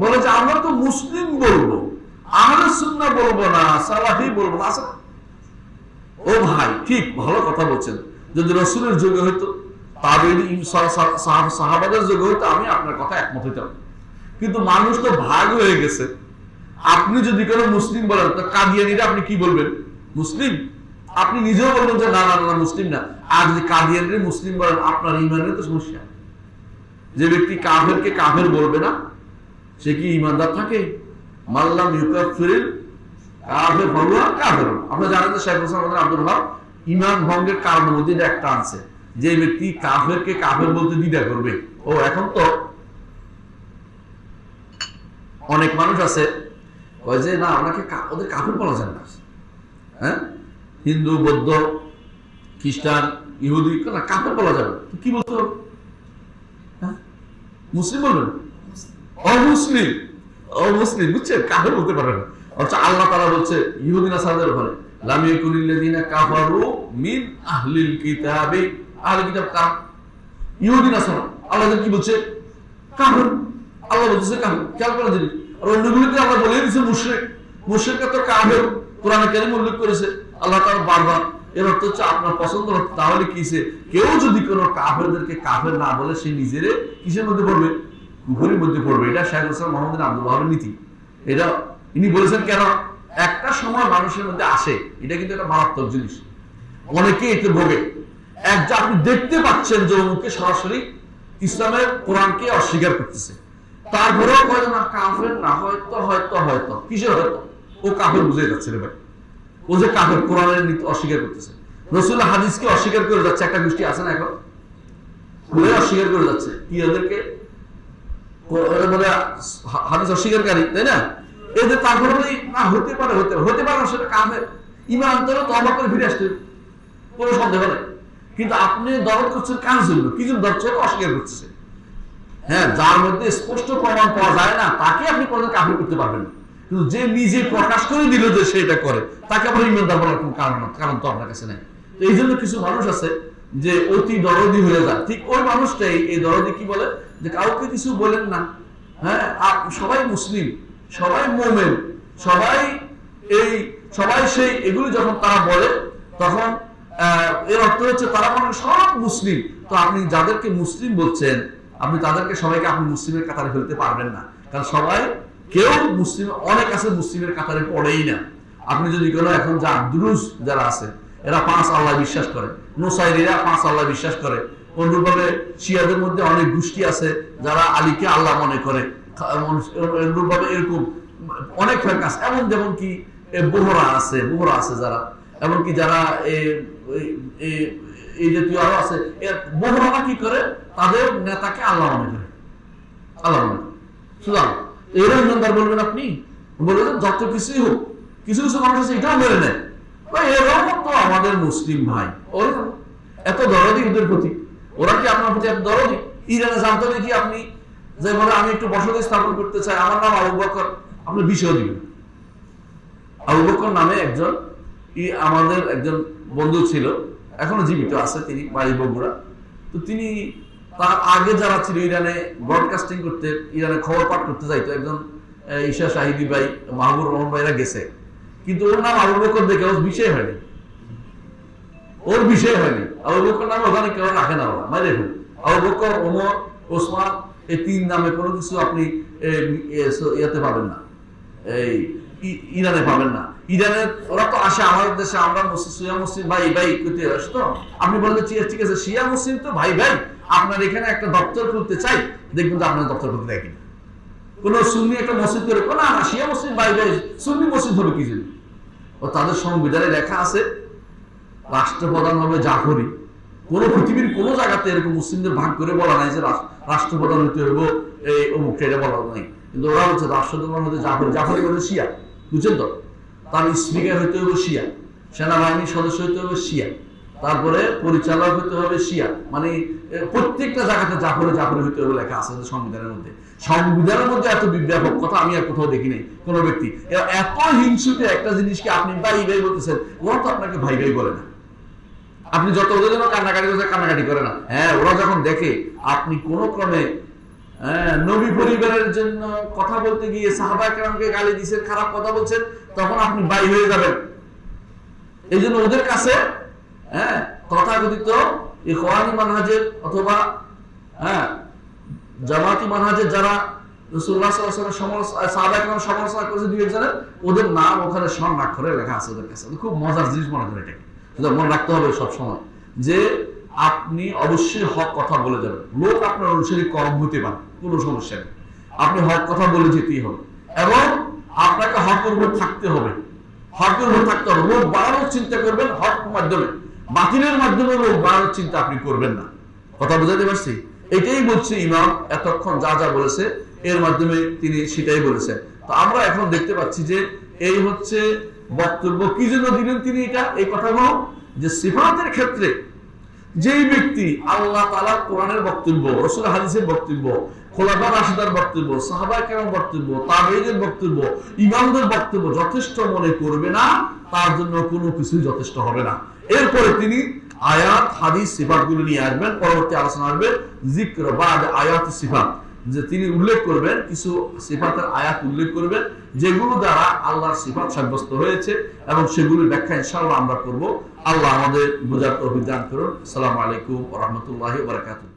বলে যে আমরা তো মুসলিম বলবো, আহলে সুন্নাহ বলবো না, সালাফি বলবো না। ও ভাই, ঠিক ভালো কথা বলছেন। যদি রাসূলের যুগে হইতো, সাহাবাদের যুগে হইতো, আমি আপনার কথা একমত হইতাম। কিন্তু মানুষ তো ভাগ হয়ে গেছে, আপনি যদি কোনো মুসলিম বলেন তো কাদিয়ানিরা আপনি কি বলবেন? মুসলিম। আপনি নিজেও বলবেন যে না না না মুসলিম না। আর যদি কাদিয়ানিরা মুসলিম বলেন, আপনার ইমানের তো সমস্যা। যে ব্যক্তি কাফেরকে কাফের বলবে না, সে কি ইমানদার থাকে? মাল্লাম ইউকাফিরিল কাফের ফাহুয়া কাফের। আপনারা জানেন যে শেখ হোসেন আব্দুল ওয়াহাব ইমান ভঙ্গের কারণের মধ্যে একটা আছে, যে ব্যক্তি কাফেরকে কাফের বলতে দ্বিধা করবে। ও এখন তো অনেক মানুষ আছে কয় যে না ওনাকে ওদের কাফের বলা যায় না। হ্যাঁ, হিন্দু, বৌদ্ধ, খ্রিস্টান, ইহুদি না কাফের বলা যাবে, কি বলতে হবে? হ্যাঁ, মুসলিম বলবেন? অমুসলিম, অমুসলিম, বুঝছেন? কাফের বলতে পারে না। আচ্ছা, আল্লাহ তাআলা বলছে ইহুদি নাসারাদের ব্যাপারে, লাম ইয়াকুনিল্লাযিনা কাফারু মিন আহলিল কিতাবি, আহলে কিতাব কার? ইহুদি নাসারা। আল্লাহ কি বলছে? কাফের। আল্লাহ বলছে কাফের। খেয়াল করে দিন। আর অন্যগুলোতে আল্লাহ বলে দিয়েছে মুশরিক। মুশরিকরা তো কাফের, কোরআনে কারীম উল্লেখ করেছে আল্লাহ তাআলা বারবার। এর অর্থ হচ্ছে আপনার পছন্দ হচ্ছে। তাহলে কিসে কেউ যদি কোনো কাফেরদেরকে কাফের না বলে, সে নিজেরে কিসের মধ্যে পড়বে? কুফরের মধ্যে পড়বে। এটা শেখ হোসেন মোহাম্মদ আব্দুল ওয়াহাবের নীতি। এটা ইনি বলেছেন কেন? একটা সময় মানুষের মধ্যে আসে, এটা কিন্তু একটা মারাত্মক জিনিস, অনেকে এতে ভোগে। এক যে আপনি দেখতে পাচ্ছেন যে মুখে সরাসরি ইসলামের কোরআনকে অস্বীকার করতেছে, তারপরেও কয় না কাফের না, হয়তো হয়তো হয়তো কিসের হয়তো, ও কাফের বুঝে যাচ্ছে রে ভাই। ও যে কাফের, কোরআনের নীতি অস্বীকার করতেছে, রাসূলের হাদিসকে অস্বীকার করে যাচ্ছে। একটা গোষ্ঠী আছে না এখন, পুরো অস্বীকার করে যাচ্ছে। কি ওদেরকে বলে? হাদিস অস্বীকারী, তাই না? এদের তারপরে না হতে পারে, হতে পারে সেটা কাফের। ঈমান আনতে হলে তওবা করে ফিরে আসতে, কোনো সন্দেহ নেই। কিন্তু আপনি দরদ করছেন কার জন্য? কি জন্য দরদ? অস্বীকার করতেছে। হ্যাঁ, যার মধ্যে স্পষ্ট প্রমাণ পাওয়া যায় না, তাকে আপনি কোনো কাফের করতে পারবেন না। কিন্তু যে নিজে প্রকাশ করে দিল যে সে এটা করে, তাকে আপনার ইমানদার বলার কোনো কারণ তো আপনার কাছে নেই। তো এই জন্য কিছু মানুষ আছে যে অতি দরদি হয়ে যায়। ঠিক ওই মানুষটাই এই দরদি কি বলে, যে কাউকে কিছু বলেন না। হ্যাঁ, সবাই মুসলিম, সবাই মুমিন, সবাই সেই এগুলি যখন তারা বলে, তখন এর অর্থ হচ্ছে তারা মানে সব মুসলিম। তো আপনি যাদেরকে মুসলিম বলছেন, আপনি তাদেরকে সবাইকে আপনি মুসলিমের কাতারে ফেলতে পারবেন না। কারণ সবাই, কেউ মুসলিম, অনেক আছে মুসলিমের কাতারে পড়েই না। আপনি যদি কোনো এখন যা দুরুজ যারা আছে, এরা 5 আল্লাহ বিশ্বাস করে, নুসাইরিরা 5 আল্লাহ বিশ্বাস করে। অনুরূপভাবে শিয়াদের মধ্যে অনেক গোষ্ঠী আছে যারা আলীকে আল্লাহ মনে করে। অনুরূপভাবে এরকম অনেক ফেরকা আছে, এমন যেমন কি বোহরা আছে যারা, এমনকি যারা এই জাতীয় আরো আছে। বোহরা কি করে? তাদের নেতাকে আল্লাহ মনে করে, আল্লাহ মনে করে। সুতরাং এরা ইমানদার বলবেন আপনি? বলবেন যত কিছুই হোক, কিছু কিছু মানুষ আছে এটাও মেরে নেয়, এরকম তো আমাদের মুসলিম ভাই, ওরা এত দরদি ওদের প্রতি। ওরা কি আপনার প্রতি এত দরদি? ইরানে জানতে হবে কি আপনি যে বলে আমি একটু বসতি স্থাপন করতে চাই, আমার নাম আবু বকর, আপনি বিষয় দিবেন। আবু বকর নামে একজন আমাদের একজন বন্ধু ছিল, এখনো জীবিত আছে, তিনি বাড়ি বগুড়া। তো তিনি তার আগে যারা ছিল ইরানে ব্রডকাস্টিং করতে, ইরানে খবর পাঠ করতে যাইতো, একজন ঈশা শাহিদি ভাই, মাহবুব রহমান ভাইরা গেছে, কিন্তু ওর নাম আবু বকর দেখে ওর বিষয় হয়নি, ওর বিষয় হয়নি। আবু বকর নামে ওখানে কেউ রাখে না, ওরা মানে দেখুন আবু বকর, ওমর, ওসমান, এই 3 নামে কোনো কিছু আপনি ইয়াতে পাবেন না, এই ইরানে পাবেন না। ইরানে ওরা তো আসে আমাদের দেশে, আমরা শিয়া মুসলিম ভাই ভাই করতে আসে। তো আপনি বললেন ঠিক আছে শিয়া মুসলিম তো ভাই ভাই, আপনার এখানে একটা দপ্তর খুলতে চাই, দেখবেন তো আপনার দপ্তর খুলতে দেয় কিনা। কোন সুন্নি একটা মসজিদ করে, না শিয়া মুসলিম ভাই ভাই, সুন্নি মসজিদ হবে কি জন্য? ও তাদের সংবিধানে লেখা আছে রাষ্ট্রপ্রধান হবে জাফরি। কোন পৃথিবীর কোন জায়গাতে এরকম মুসলিমদের ভাগ করে বলা নাই যে রাষ্ট্রপ্রধান হতে হইব এই অমুক, এটা বলা নাই। কিন্তু ওরা হচ্ছে রাষ্ট্রপ্রধান হতে জাফরি, জাফরি বলে শিয়া, বুঝছেন তো? তার স্পিকার হইতে হবে শিয়া, সেনাবাহিনীর সদস্য হইতে হবে শিয়া, তারপরে পরিচালক হইতে হবে শিয়া। মানে প্রত্যেকটা জায়গাতে জাফরে জাফরে হইতে হবে লেখা আছে সংবিধানের মধ্যে। সংবিধানের মধ্যে এত বিব্যাপক কথা আমি আর কোথাও দেখি নাই কোনো ব্যক্তি। এত হিংসুটে একটা জিনিসকে আপনি ভাই ভাই বলতেছেন, ওরা তো আপনাকে ভাই ভাই বলে না। আপনি যত ওদের জন্য কান্নাকাটি করতে, কান্নাকাটি করে না। হ্যাঁ, ওরা যখন দেখে আপনি কোন ক্রমে নবী পরিবারের জন্য কথা বলতে গিয়ে সাহাবা কেরামকে গালি দিচ্ছেন, খারাপ কথা বলছেন, তখন আপনি বাই হয়ে যাবেন। এই জন্য ওদের কাছে তথাকথিত ইখওয়ানি মানহাজের অথবা জামাতি মানহাজের যারা রাসূলুল্লাহ সাল্লাল্লাহু আলাইহি ওয়াসাল্লাম সাহাবা کرام সমালোচনা করেছে দুই একজনের, ওদের নাম ওখানে স্বর্ণাক্ষরে লেখা আছে ওদের কাছে। খুব মজার জিনিস মনে করে এটাকে, এটা মনে রাখতে হবে সব সময় যে আপনি অবশ্যই হক কথা বলে যাবেন। লোক আপনার অনুসারী কম হতে পারে, কোনো সমস্যা নেই, আপনি হক কথা বলে যেতেই হবে এবং আপনাকে হকের উপর থাকতে হবে, হকের উপর থাকতে হবে। লোক বাড়ানোর চিন্তা করবেন হক মাধ্যমে, বাতিলের মাধ্যমে লোক বাড়ানোর চিন্তা আপনি করবেন না। কথা বুঝাতে পারছি? এটাই বলছে ইমাম এতক্ষণ যা যা বলেছে এর মাধ্যমে তিনি সেটাই বলেছেন। তো আমরা এখন দেখতে পাচ্ছি যে এই হচ্ছে বক্তব্য। কি জন্য দিলেন তিনি এটা, এই কথাগুলো? যে সিফাতের ক্ষেত্রে যেই ব্যক্তি আল্লাহ তাআলার কোরআনের বক্তব্য, রাসূলের হাদিসের বক্তব্য, খোলাফা রাশিদার বক্তব্য, সাহাবায়ে কেরামের বক্তব্য, তাবেঈদের বক্তব্য, ইমামদের বক্তব্য যথেষ্ট মনে করবে না, তার জন্য কোনো কিছুই যথেষ্ট হবে না। এরপরে তিনি আয়াত হাদিস সিফাতগুলো নিয়ে আসবেন, পরবর্তী আলোচনা আসবে যিকর বাদ আয়াত সিফাত, যে তিনি উল্লেখ করবেন কিছু সিফাতের আয়াত উল্লেখ করবেন যেগুলো দ্বারা আল্লাহর সিফাত সাব্যস্ত হয়েছে এবং সেগুলোর ব্যাখ্যা ইনশাআল্লাহ আমরা করব। আল্লাহ আমাদের বোঝার তৌফিক দান করুন। আসসালামু আলাইকুম ওয়া রাহমাতুল্লাহি ওয়া বারাকাতুহু।